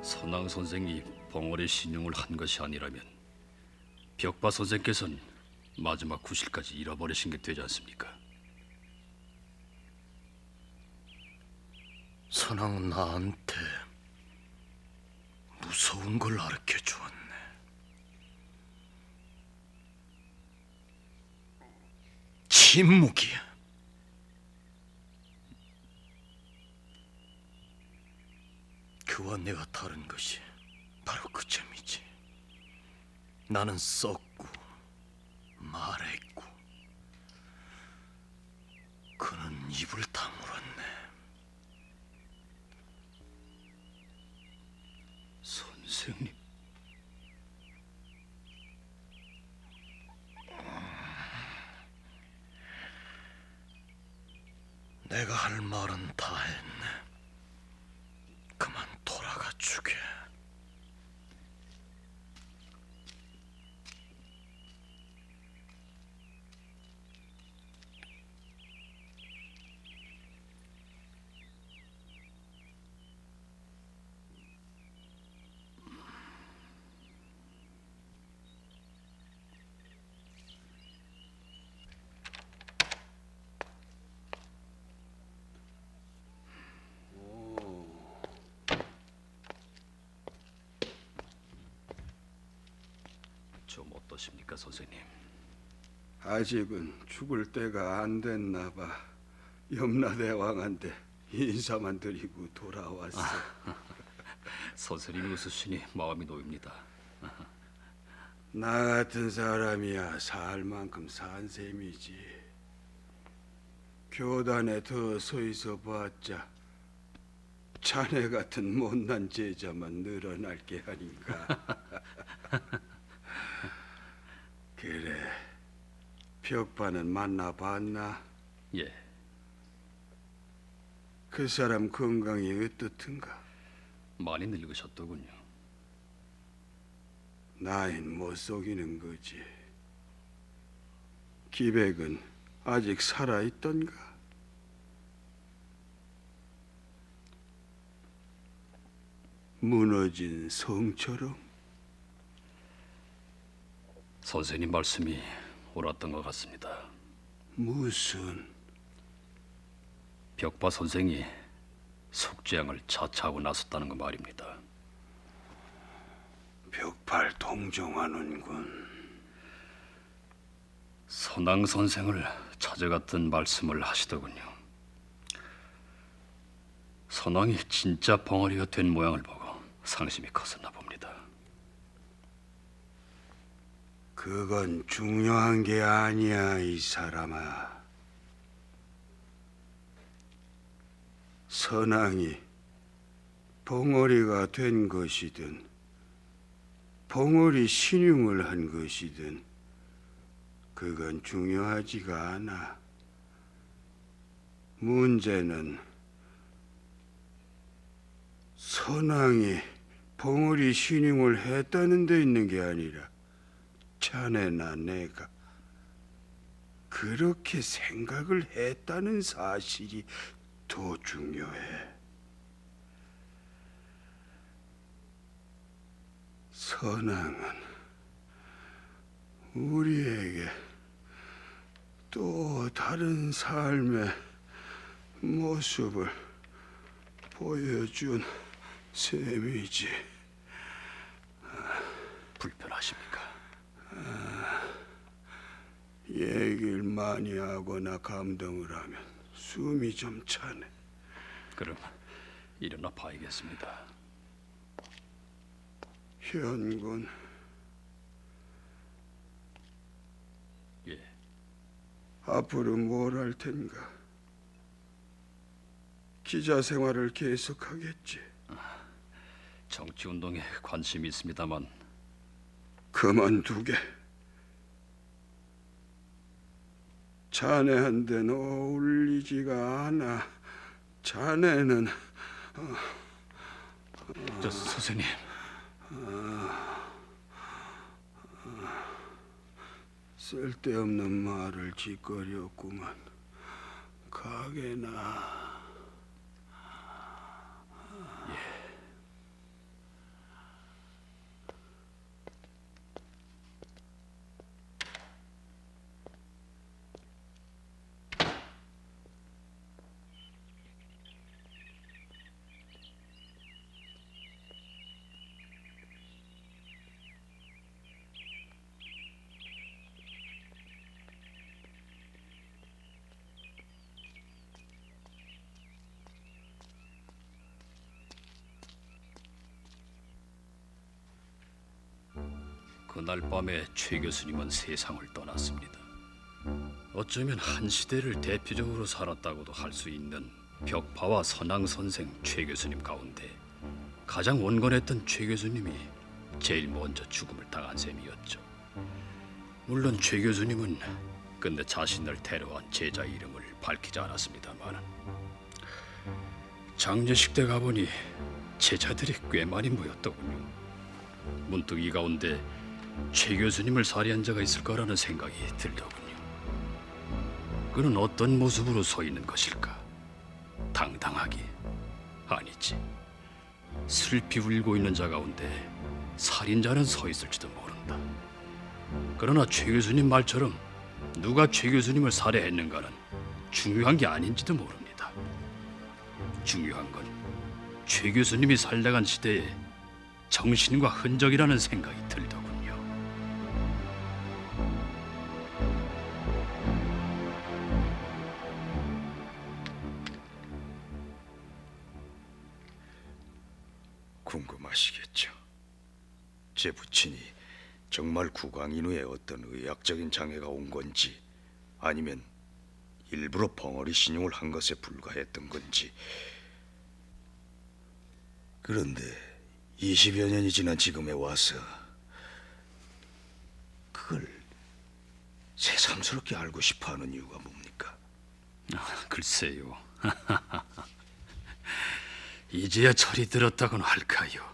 선왕 선생이 벙어리 신용을 한 것이 아니라면 벽바 선생께서는 마지막 구실까지 잃어버리신 게 되지 않습니까? 선왕은 나한테 무서운 걸 가르쳐 주었네. 침묵이야. 그와 내가 다른 것이 바로 그 점이지. 나는 썼고 말했고 그는 입을 다물었네. 선생님, 내가 할 말은 다 했네. 그만 돌아가 주게. 좀 어떠십니까, 선생님? 아직은 죽을 때가 안 됐나 봐. 염라대왕한테 인사만 드리고 돌아왔어. 선생님이 웃으시니 마음이 놓입니다. 나 같은 사람이야 살 만큼 산 셈이지. 교단에 더 서 있어 봤자 자네 같은 못난 제자만 늘어날 게 아닌가. 그래, 벽파는 만나봤나? 예, 그 사람 건강이 어떻든가? 많이 늙으셨더군요. 나인 못 속이는 거지. 기백은 아직 살아있던가? 무너진 성처럼? 선생님 말씀이 옳았던 것 같습니다. 무슨? 벽바 선생이 속죄양을 자처하고 나섰다는 거 말입니다. 벽팔 동정하는군. 선왕 선생을 찾아갔던 말씀을 하시더군요. 선왕이 진짜 벙어리가 된 모양을 보고 상심이 컸었나 봅니다. 그건 중요한 게 아니야, 이 사람아. 선왕이 벙어리가 된 것이든 벙어리 신용을 한 것이든 그건 중요하지가 않아. 문제는 선왕이 벙어리 신용을 했다는 데 있는 게 아니라 자네나 내가 그렇게 생각을 했다는 사실이 더 중요해. 선왕은 우리에게 또 다른 삶의 모습을 보여준 셈이지. 불편하십니까? 얘기를 많이 하거나 감동을 하면 숨이 좀 차네. 그럼 일어나 봐야겠습니다. 현군, 예, 앞으로 뭘 할 텐가? 기자 생활을 계속하겠지. 정치 운동에 관심이 있습니다만 그만두게. 자네한테는 어울리지가 않아. 자네는 저 선생님, 쓸데없는 말을 짓거렸구만. 가게나. 그날 밤에 최 교수님은 세상을 떠났습니다. 어쩌면 한 시대를 대표적으로 살았다고도 할 수 있는 벽파와 선왕 선생 최 교수님 가운데 가장 원건했던 최 교수님이 제일 먼저 죽음을 당한 셈이었죠. 물론 최 교수님은 끝내 자신을 데려온 제자 이름을 밝히지 않았습니다만 장례식 때 가보니 제자들이 꽤 많이 모였더군요. 문득 이 가운데 최 교수님을 살해한 자가 있을 거라는 생각이 들더군요. 그는 어떤 모습으로 서 있는 것일까? 당당하게? 아니지. 슬피 울고 있는 자 가운데 살인자는 서 있을지도 모른다. 그러나 최 교수님 말처럼 누가 최 교수님을 살해했는가는 중요한 게 아닌지도 모릅니다. 중요한 건 최 교수님이 살다간 시대에 정신과 흔적이라는 생각이 들더군요. 궁금하시겠죠. 제 부친이 정말 구강인 후에 어떤 의학적인 장애가 온 건지 아니면 일부러 벙어리 신용을 한 것에 불과했던 건지. 그런데 20여 년이 지난 지금에 와서 그걸 새삼스럽게 알고 싶어하는 이유가 뭡니까? 글쎄요. 이제야 철이 들었다고는 할까요?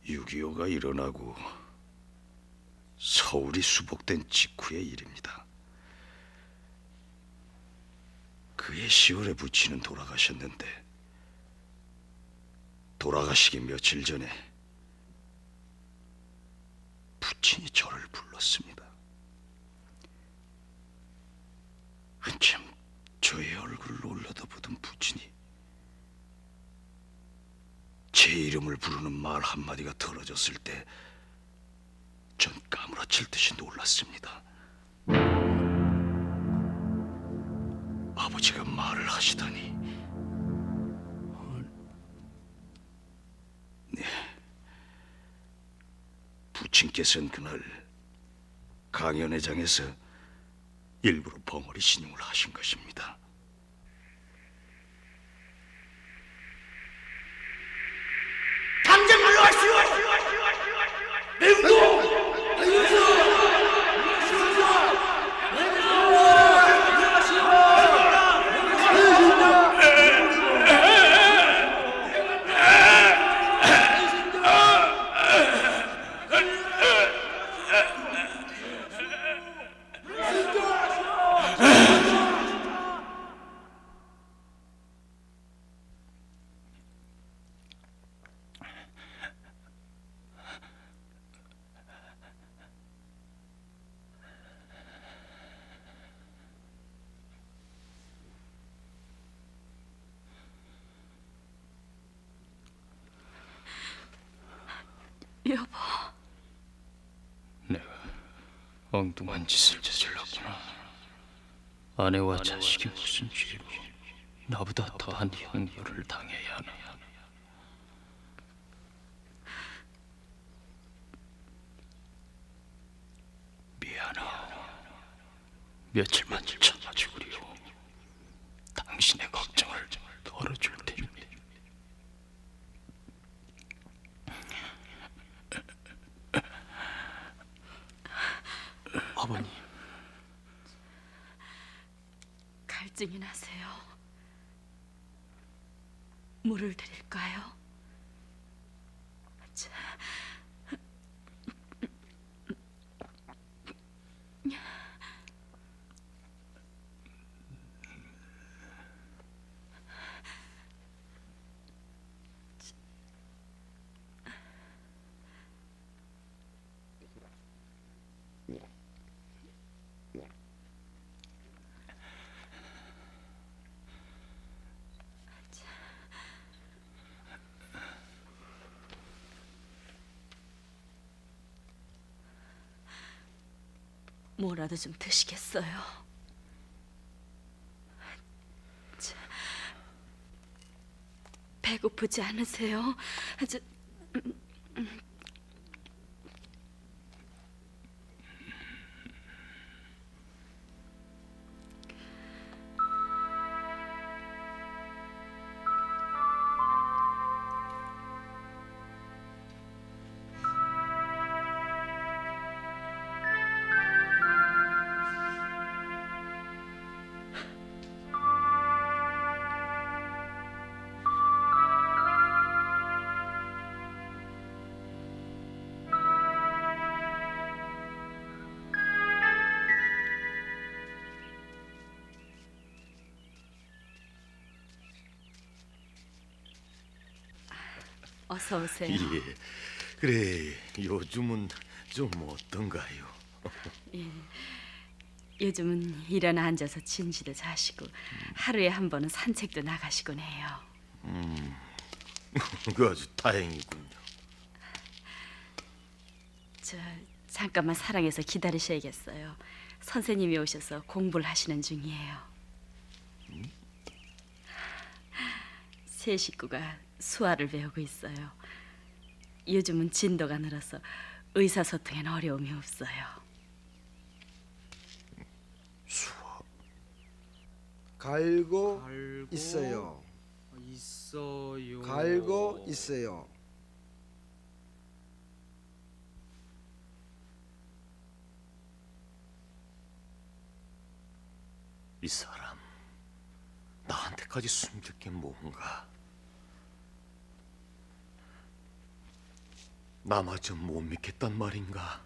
(6.25가) 일어나고 서울이 수복된 직후의 일입니다. 그해 10월에 부친은 돌아가셨는데 돌아가시기 며칠 전에 부친이 저를 불렀습니다. 한참 저의 얼굴을 올려다보던 부친이 제 이름을 부르는 말 한마디가 떨어졌을 때 전 까무러칠 듯이 놀랐습니다. 아버지가 말을 하시더니 네, 부친께서는 그날 강연회장에서 일부러 벙어리 신용을 하신 것입니다. 당장 물러가시오. 매운도. 여보, 내가 엉뚱한 짓을 저질렀구나. 아내와 자식이 무슨 죄로 나보다 더한 형벌을 당해야 하나. 미안하오. 며칠만 참아주구려. 당신의 걱정을 덜어줄 테니. 아버님, 갈증이 나세요. 물을 드릴까요? 자, 뭐라도 좀 드시겠어요? 자, 배고프지 않으세요? 저, 어서 오세요. 예. 그래, 요즘은 좀 어떤가요? 요즘은 일어나 앉아서 진지도 자시고 하루에 한 번은 산책도 나가시곤 해요. 그 아주 다행이군요. 저 잠깐만 사랑해서 기다리셔야겠어요. 선생님이 오셔서 공부를 하시는 중이에요. 세 식구가 수화를 배우고 있어요. 요즘은 진도가 늘어서 의사소통엔 어려움이 없어요. 갈고 있어요. 갈고 있어요. 이 사람 나한테까지 숨길 게 뭔가. 나마저 못 믿겠단 말인가.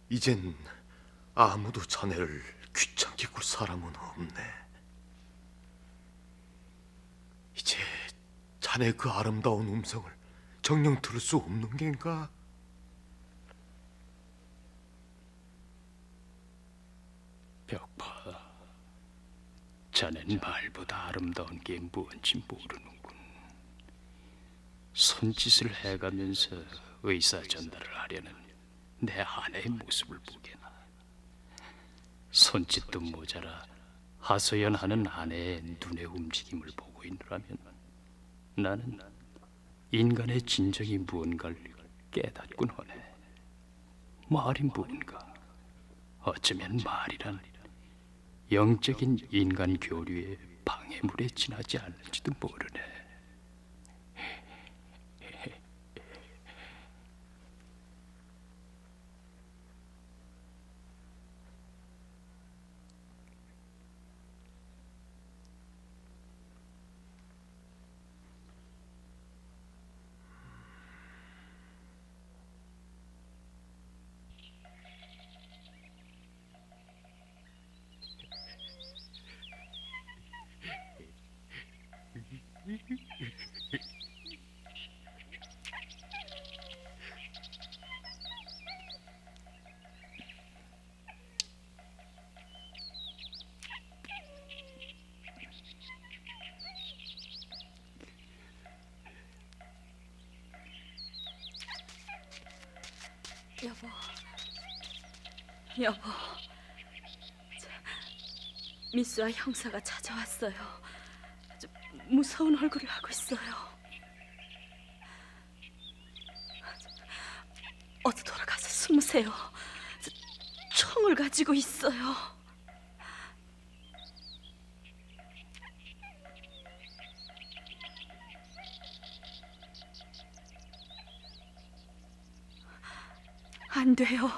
이젠 아무도 자네를 귀찮게 굴 사람은 없네. 이제 자네 그 아름다운 음성을 정녕 들을 수 없는 겐가? 자넨 말보다 아름다운 게 뭔지 모르는군. 손짓을 해가면서 의사 전달을 하려는 내 아내의 모습을 보게나. 손짓도 모자라 하소연하는 아내의 눈의 움직임을 보고 있노라면 나는 인간의 진정이 무언가를 깨닫곤 하네. 말이 무언가, 어쩌면 말이란 영적인 인간 교류의 방해물에 지나지 않을지도 모르네. 여보, 여보, 미수와 형사가 찾아왔어요. 좀 무서운 얼굴을 하고 있어요. 어서 돌아가서 숨으세요. 총을 가지고 있어요. 안 돼요.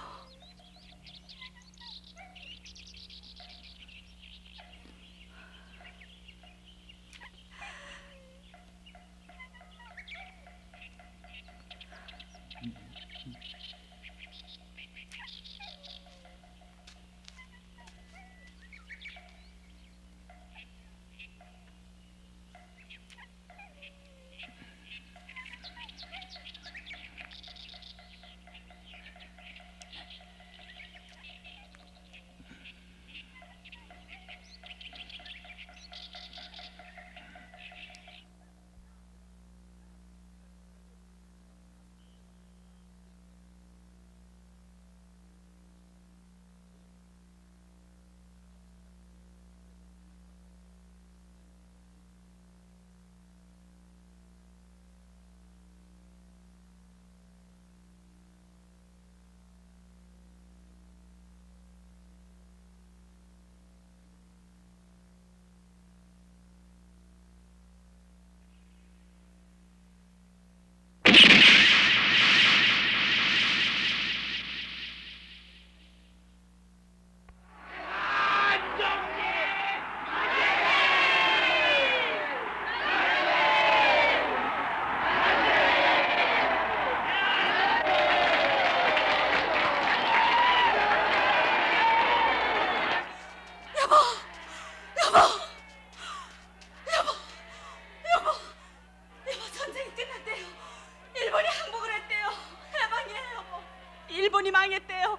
일본이 망했대요.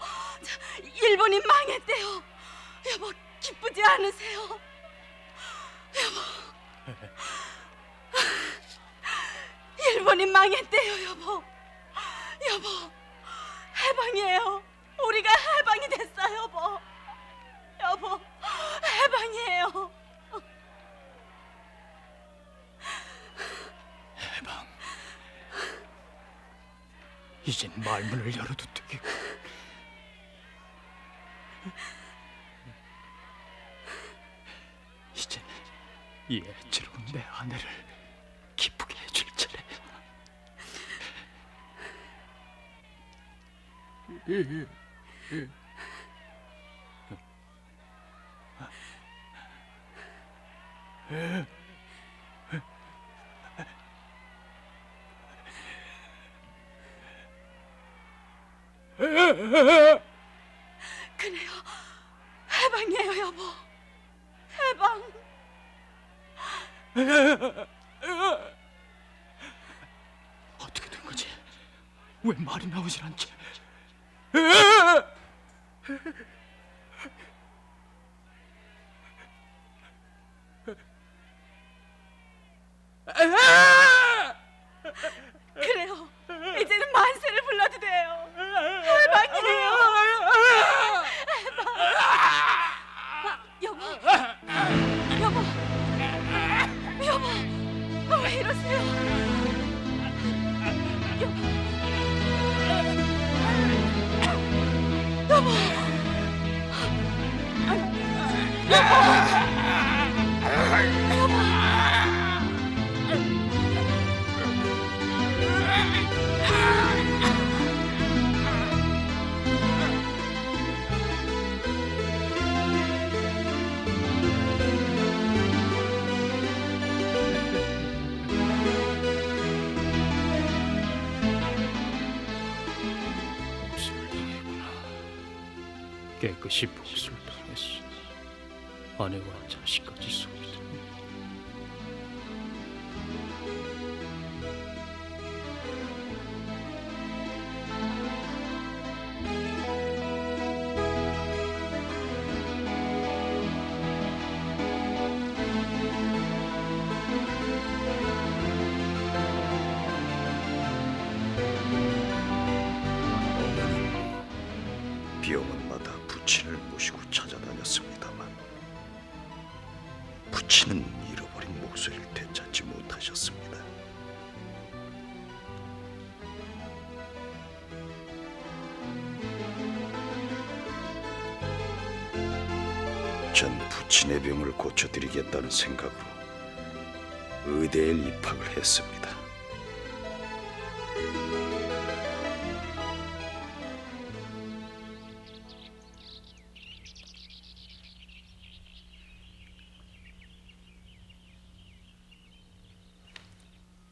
일본이 망했대요. 여보, 기쁘지 않으세요? 여보. 일본이 망했대요, 여보. 여보, 해방이에요. 우리가 해방이 됐어요, 여보. 여보, 해방이에요. 해방. 이젠 말문을 열어도 되겠고. 이젠 이 애처로운 내 아내를 기쁘게 해줄 차례. 그래요. 해방이에요, 여보. 해방. 어떻게 된 거지? 왜 말이 나오질 않지? 그래요. 이제는 만세를 불러도 돼요. 해방이에요. 여보, 여보, 여보, 왜 이러세요? 여보, 복수를 당했구나. 깨끗이 복수를 당했어. 아내와 자식까지 소리도. 병원마다 부친을 모시고 찾아다녔습니다만 부친은 잃어버린 목소리를 되찾지 못하셨습니다. 전 부친의 병을 고쳐드리겠다는 생각으로 의대에 입학을 했습니다.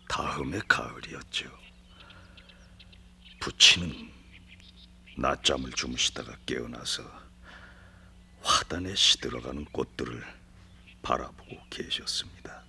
다음의 가을이었죠. 부친은 낮잠을 주무시다가 깨어나서 화단에 시들어가는 꽃들을 바라보고 계셨습니다.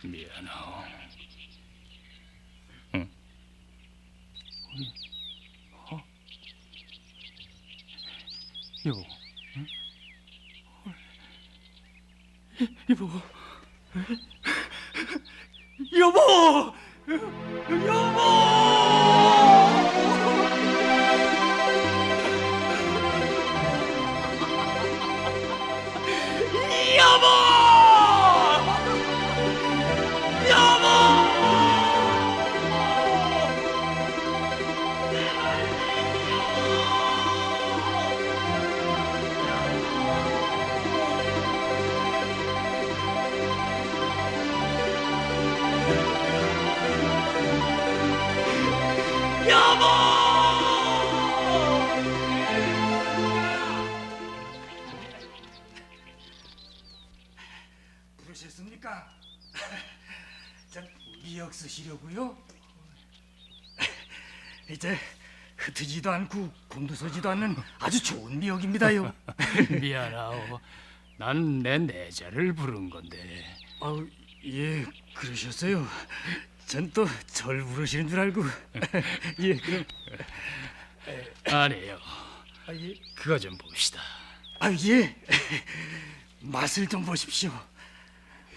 미안하오. 여보, 여보, 여보, 부르셨습니까? 전 미역 쓰시려고요. 이제 흩어지도 않고 곤두서지도 않는 아주 좋은 미역입니다요. 미안하오. 난 내 내자를 부른 건데. 아우, 예, 그러셨어요. 전 또 절 부르시는 줄 알고. 예, 그럼. 아니요. 아, 예. 그거 좀 봅시다. 아, 예. 맛을 좀 보십시오.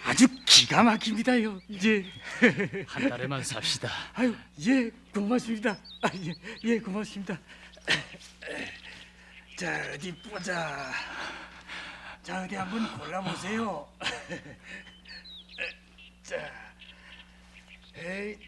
아주 기가 막힙니다요. 예. 한 달에만 삽시다. 아유, 예, 고맙습니다. 아, 예, 예, 고맙습니다. 자, 어디 보자. 자, 어디 한번 골라보세요. 자, 에이,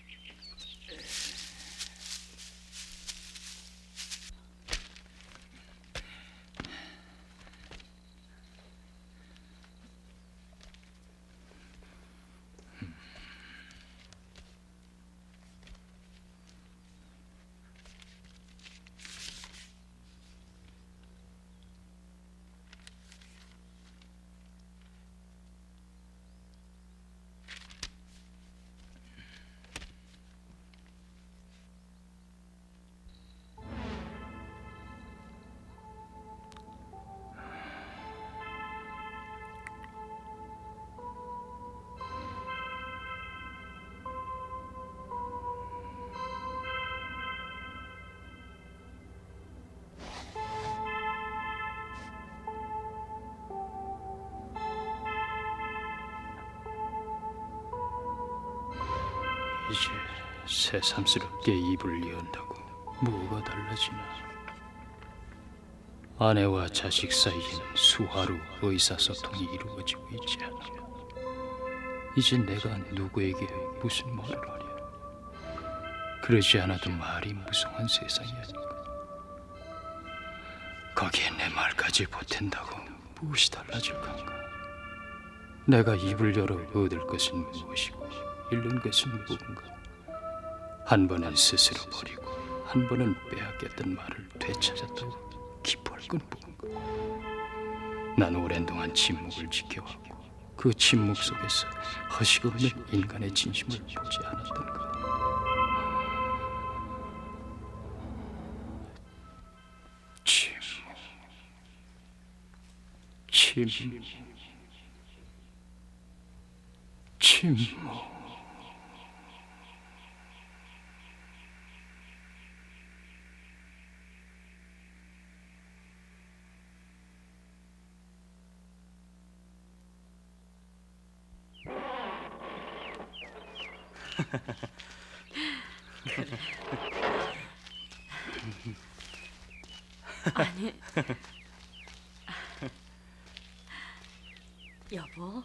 이제 새삼스럽게 입을 연다고 뭐가 달라지나. 아내와 자식 사이에는 수하루 의사소통이 이루어지고 있지 않아. 이제 내가 누구에게 무슨 말을 하랴. 그러지 않아도 말이 무성한 세상이 아닌가. 거기에 내 말까지 보탠다고 무엇이 달라질 건가. 내가 입을 열어 얻을 것은 무엇이고 잃는 것은 무엇인가. 한 번은 스스로 버리고 한 번은 빼앗겼던 말을 되찾았다고 기뻐할 건 무엇인가. 난 오랜 동안 침묵을 지켜왔고 그 침묵 속에서 허식 없는 인간의 진심을 보지 않았던가. 침묵. 아니, 여보.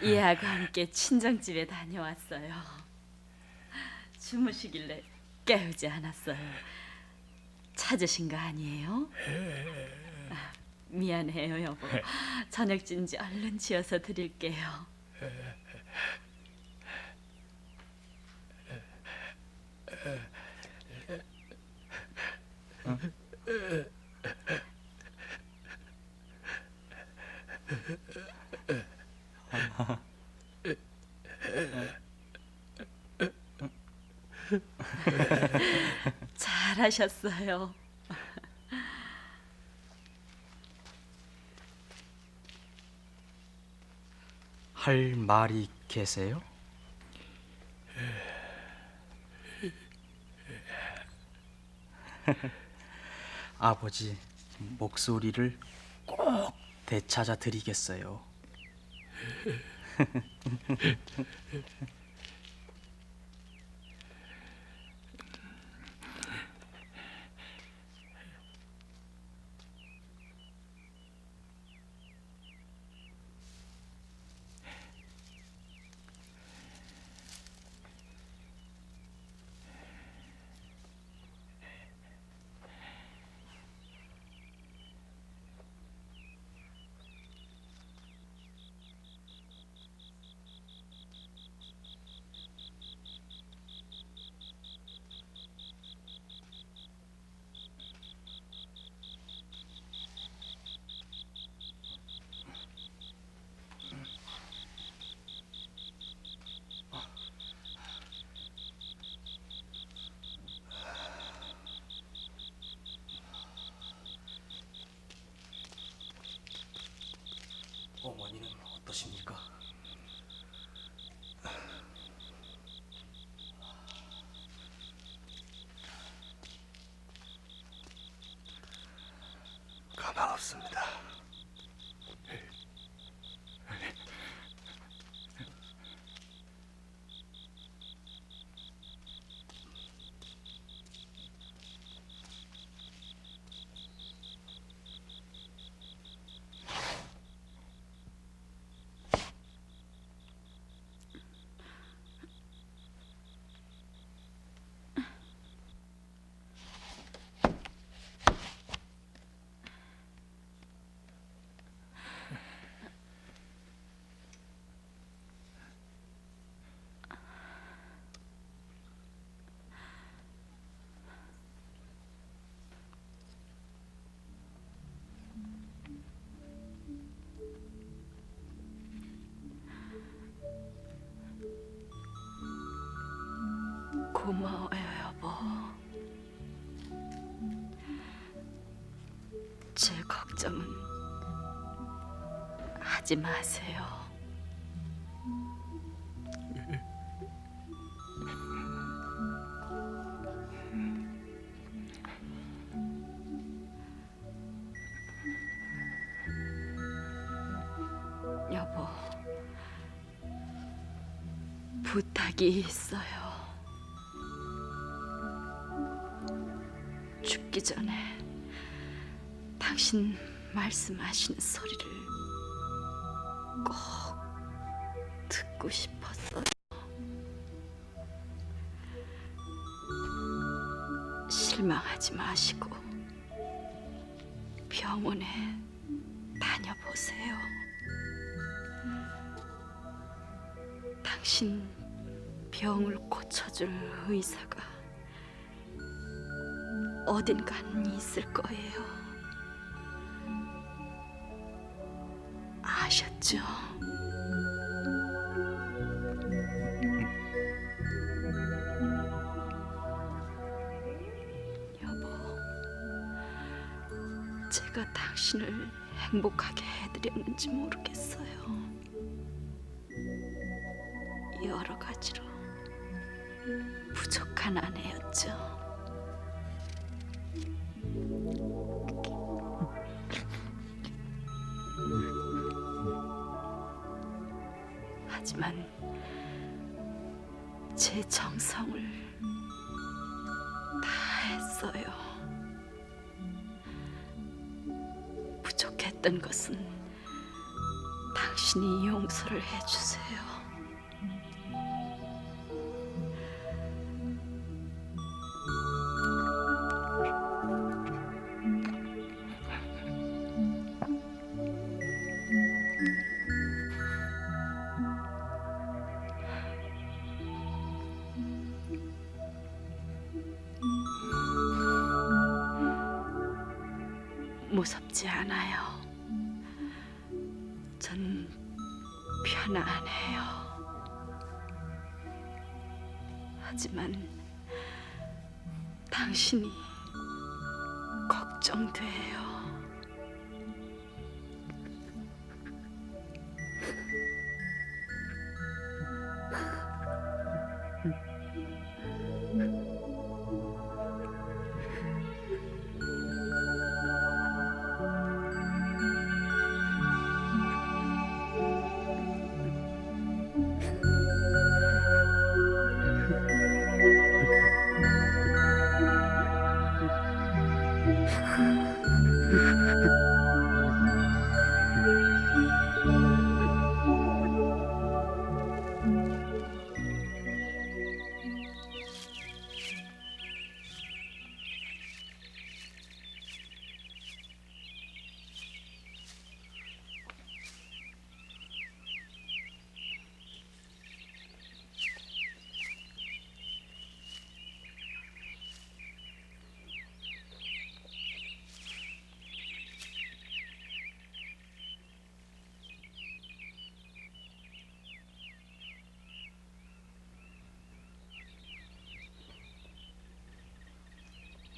이하고 함께 친정집에 다녀왔어요. 주무시길래 깨우지 않았어요. 찾으신 거 아니에요? 미안해요, 여보. 저녁진지 얼른 지어서 드릴게요. 잘하셨어요. 할 말이 계세요? 아버지 목소리를 꼭 되찾아 드리겠어요. 어머니는 어떠십니까? 가망 없습니다. 고마워요, 여보. 제 걱정은 하지 마세요. 여보, 부탁이 있어요. 죽기 전에 당신 말씀하시는 소리를 꼭 듣고 싶었어요. 실망하지 마시고 병원에 다녀보세요. 당신 병을 고쳐줄 의사가 어딘간 있을 거예요. 아셨죠? 여보, 제가 당신을 행복하게 해드렸는지 모르겠어요. 여러 가지로 부족한 아내였죠. 하지만 제 정성을 다했어요. 부족했던 것은 당신이 용서를 해주세요. 무섭지 않아요. 전 편안해요. 하지만 당신이 걱정돼요.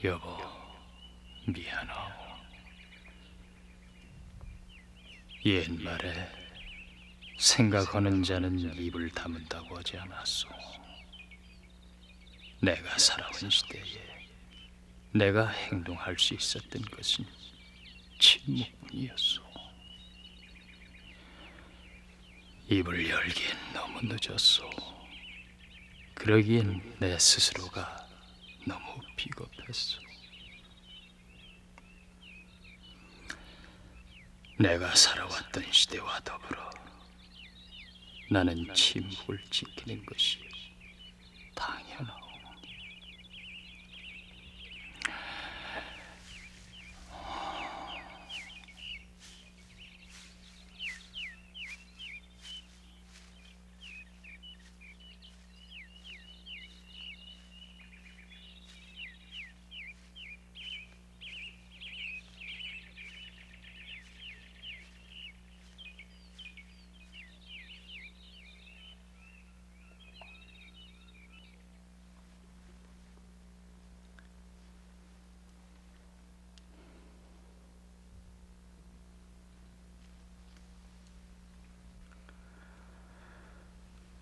여보, 미안하오. 옛말에 생각하는 자는 입을 다문다고 하지 않았소. 내가 살아온 시대에 내가 행동할 수 있었던 것은 침묵뿐이었소. 입을 열기엔 너무 늦었소. 그러기엔 내 스스로가 너무 비겁했어. 내가 살아왔던 시대와 더불어 나는 침묵을 지키는 것이 당연하오.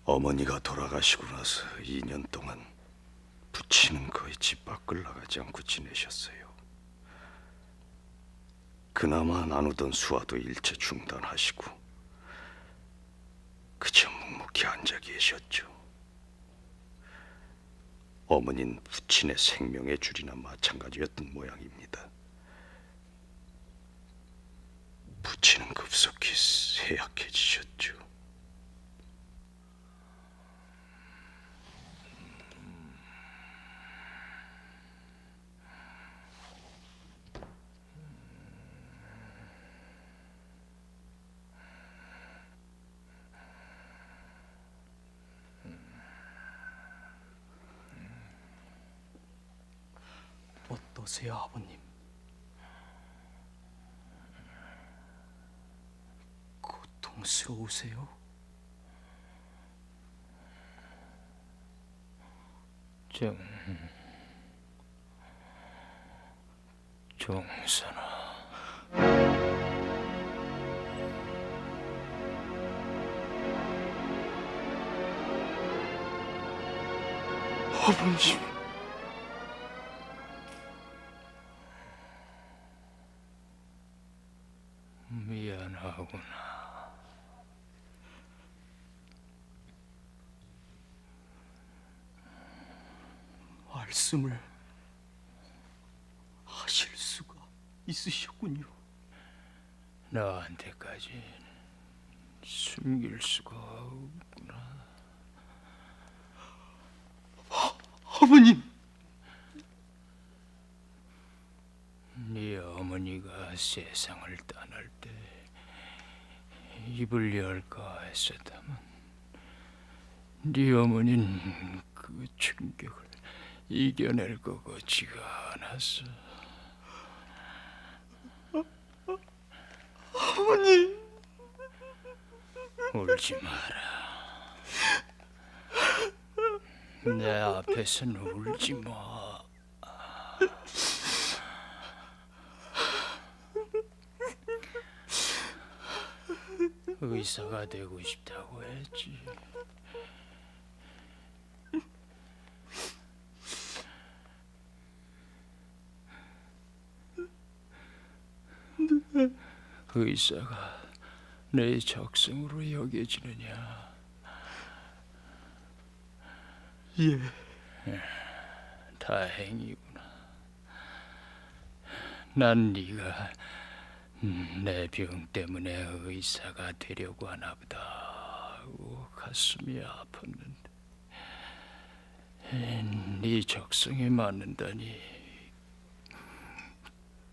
어머니가 돌아가시고 나서 2년 동안 부친은 거의 집 밖을 나가지 않고 지내셨어요. 그나마 나누던 수화도 일체 중단하시고 그저 묵묵히 앉아 계셨죠. 어머니는 부친의 생명의 줄이나 마찬가지였던 모양입니다. 부친은 급속히 쇠약해지셨죠. 어떠세요, 아버님? 고통스러우세요? 종선아, 아버님. 미안하구나. 말씀을 하실 수가 있으셨군요. 나한테까지 숨길 수가 없구나. 아버님. 네 어머니가 세상을 떠날 때 입을 열까 했었다면 네 어머니는 그 충격을 이겨낼 것 같지가 않았어. 아버님. 울지 마라. 내 앞에서는 울지 마. 의사가 되고 싶다고 했지. 의사가 내 적성으로 여겨지느냐? 예. 다행이구나. 난 네가 내 병 때문에 의사가 되려고 하나 보다 하고 가슴이 아팠는데 네 적성에 맞는다니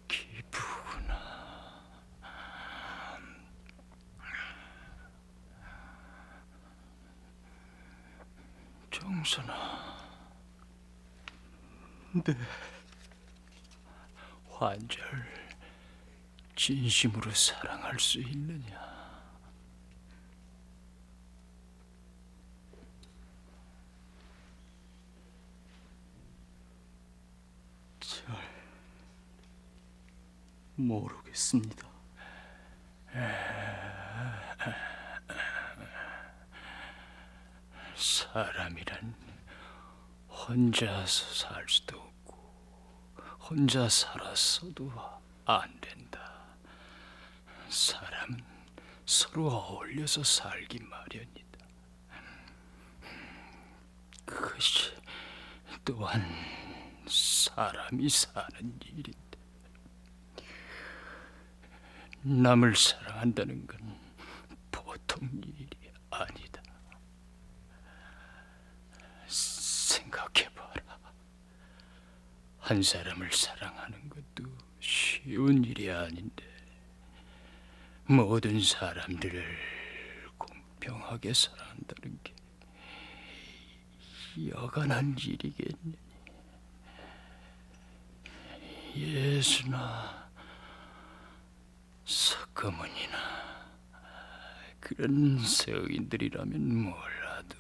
기쁘구나. 정선아. 네. 환자를 진심으로 사랑할 수 있느냐? 잘 모르겠습니다. 사람이란 혼자서 살 수도 없고 혼자 살았어도 안 된다. 사람은 서로 어울려서 살기 마련이다. 그것이 또한 사람이 사는 일인데 남을 사랑한다는 건 보통 일이 아니다. 생각해봐라. 한 사람을 사랑하는 것도 쉬운 일이 아닌데 모든 사람들을 공평하게 사랑한다는 게 여간한 일이겠느니. 예수나 석가모니나 그런 서인들이라면 몰라도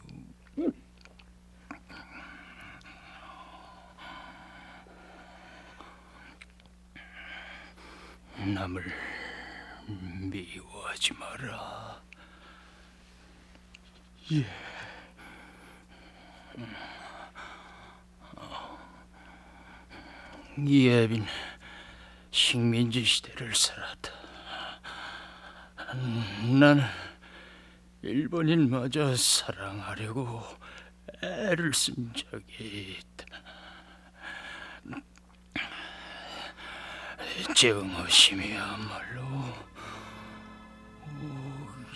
남을 미워하지 마라. 예. 이예빈 식민지 시대를 살았다. 나는 일본인마저 사랑하려고 애를 쓴 적이 있다. 정어심이야말로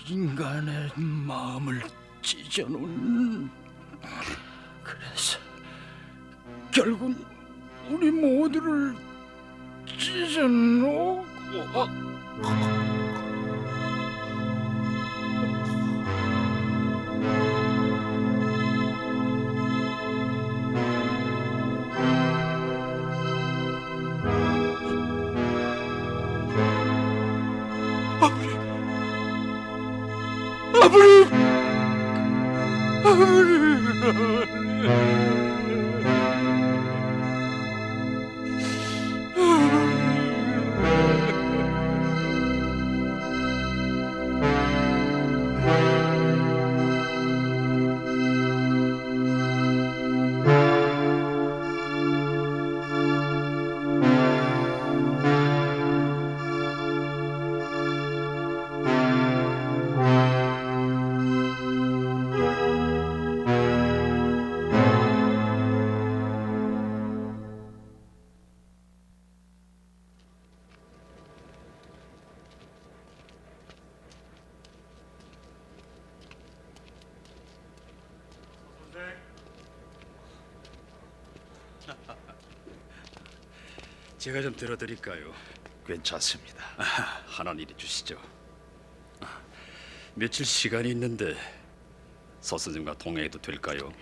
인간의 마음을 찢어놓은. 그래서 결국 우리 모두를 찢어놓고. 제가 좀 들어드릴까요? 괜찮습니다. 하나는 이리 주시죠. 며칠 시간이 있는데 서 선생님과 동행해도 될까요?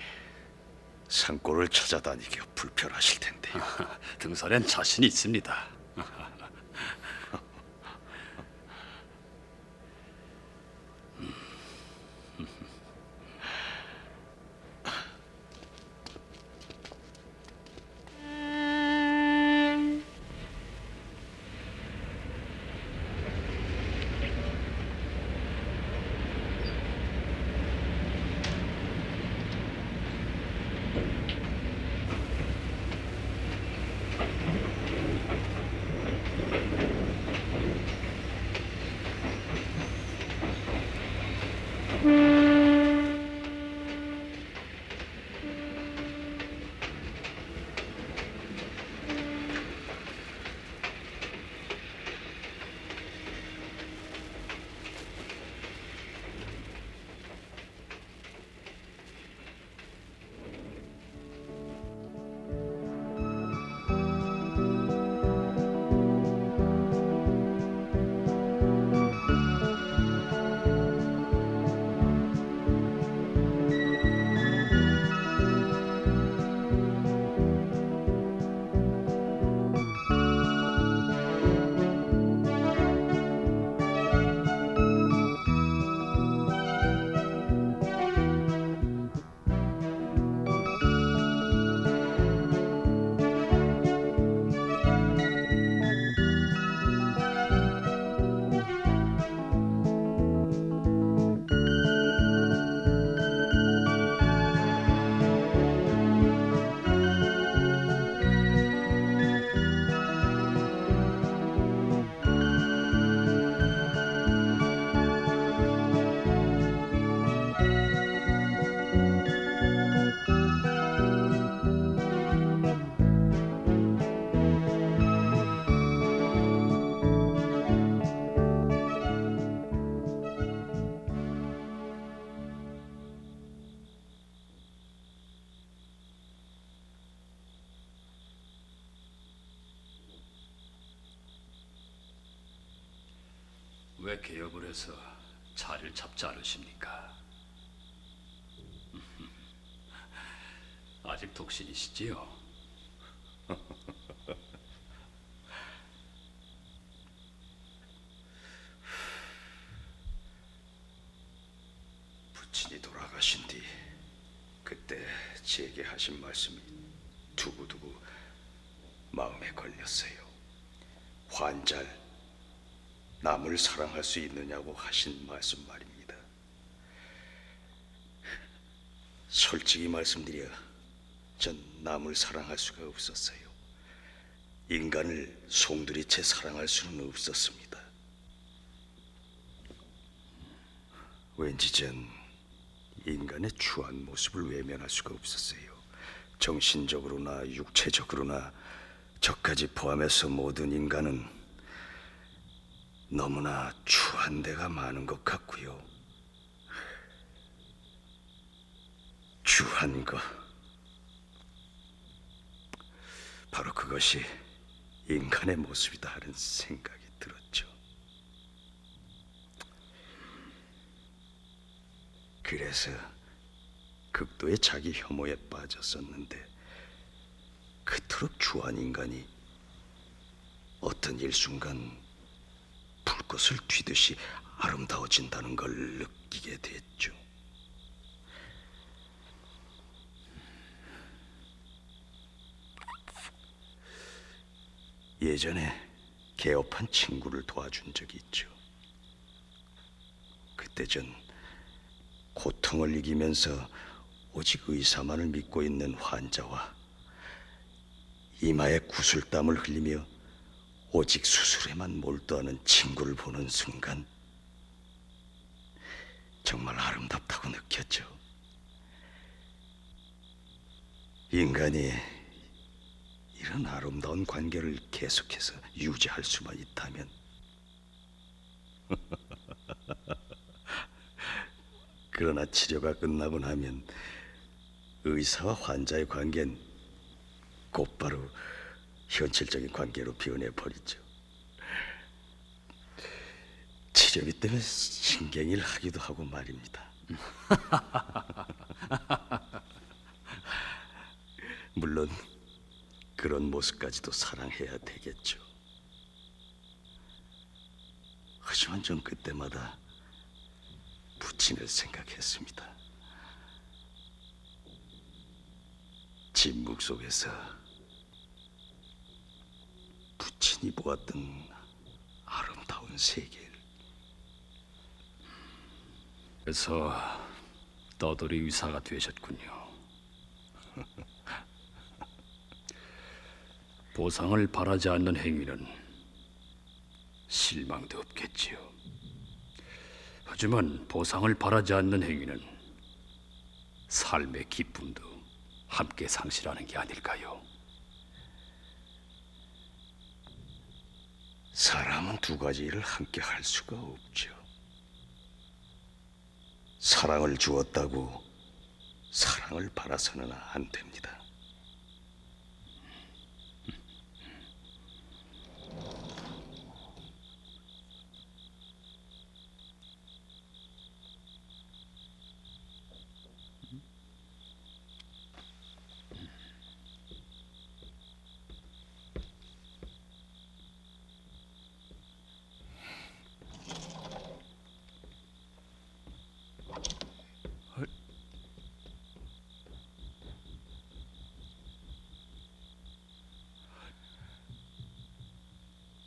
산골을 찾아다니기 불편하실 텐데요. 등산엔 자신이 있습니다. 왜 개업을 해서 자리를 잡지 않으십니까? 아직 독신이시지요? 부친이 돌아가신 뒤 그때 제게 하신 말씀이 두고두고 마음에 걸렸어요. 환잘 남을 사랑할 수 있느냐고 하신 말씀 말입니다. 솔직히 말씀드려 전 남을 사랑할 수가 없었어요. 인간을 송두리째 사랑할 수는 없었습니다. 왠지 전 인간의 추한 모습을 외면할 수가 없었어요. 정신적으로나 육체적으로나 저까지 포함해서 모든 인간은 너무나 추한 데가 많은 것 같고요. 추한 거. 바로 그것이 인간의 모습이다 하는 생각이 들었죠. 그래서 극도의 자기 혐오에 빠졌었는데 그토록 추한 인간이 어떤 일순간 불꽃을 튀듯이 아름다워진다는 걸 느끼게 됐죠. 예전에 개업한 친구를 도와준 적이 있죠. 그때 전 고통을 이기면서 오직 의사만을 믿고 있는 환자와 이마에 구슬땀을 흘리며 오직 수술에만 몰두하는 친구를 보는 순간 정말 아름답다고 느꼈죠. 인간이 이런 아름다운 관계를 계속해서 유지할 수만 있다면 그러나 치료가 끝나고 나면 의사와 환자의 관계는 곧바로 현실적인 관계로 변해버리죠. 치료비 때문에 신경질 하기도 하고 말입니다. 물론 그런 모습까지도 사랑해야 되겠죠. 하지만 전 그때마다 부친을 생각했습니다. 침묵 속에서 부친이 보았던 아름다운 세계를. 그래서 떠돌이 의사가 되셨군요. 보상을 바라지 않는 행위는 실망도 없겠지요. 하지만 보상을 바라지 않는 행위는 삶의 기쁨도 함께 상실하는 게 아닐까요? 사람은 두 가지 일을 함께 할 수가 없죠. 사랑을 주었다고 사랑을 받아서는 안 됩니다.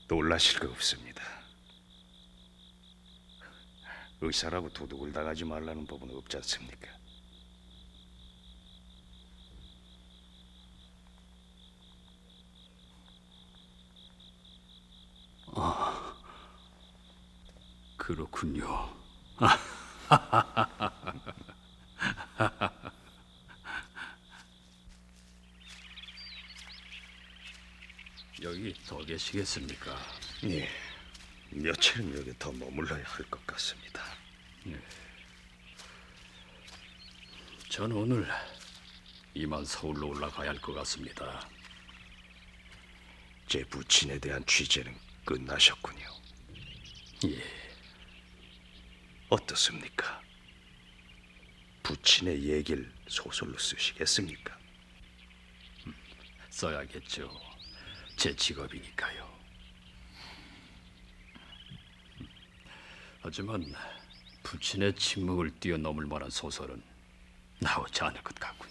놀라실 거 없습니다. 의사라고 도둑을 당하지 말라는 법은 없지 않습니까? 그렇군요. 여기 더 계시겠습니까? 예, 며칠은 여기 더 머물러야 할 것 같습니다. 전 오늘 이만 서울로 올라가야 할 것 같습니다. 제 부친에 대한 취재는 끝나셨군요. 예, 어떻습니까? 부친의 얘기를 소설로 쓰시겠습니까? 써야겠죠. 제 직업이니까요. 하지만 부친의 침묵을 뛰어넘을 만한 소설은 나오지 않을 것 같군요.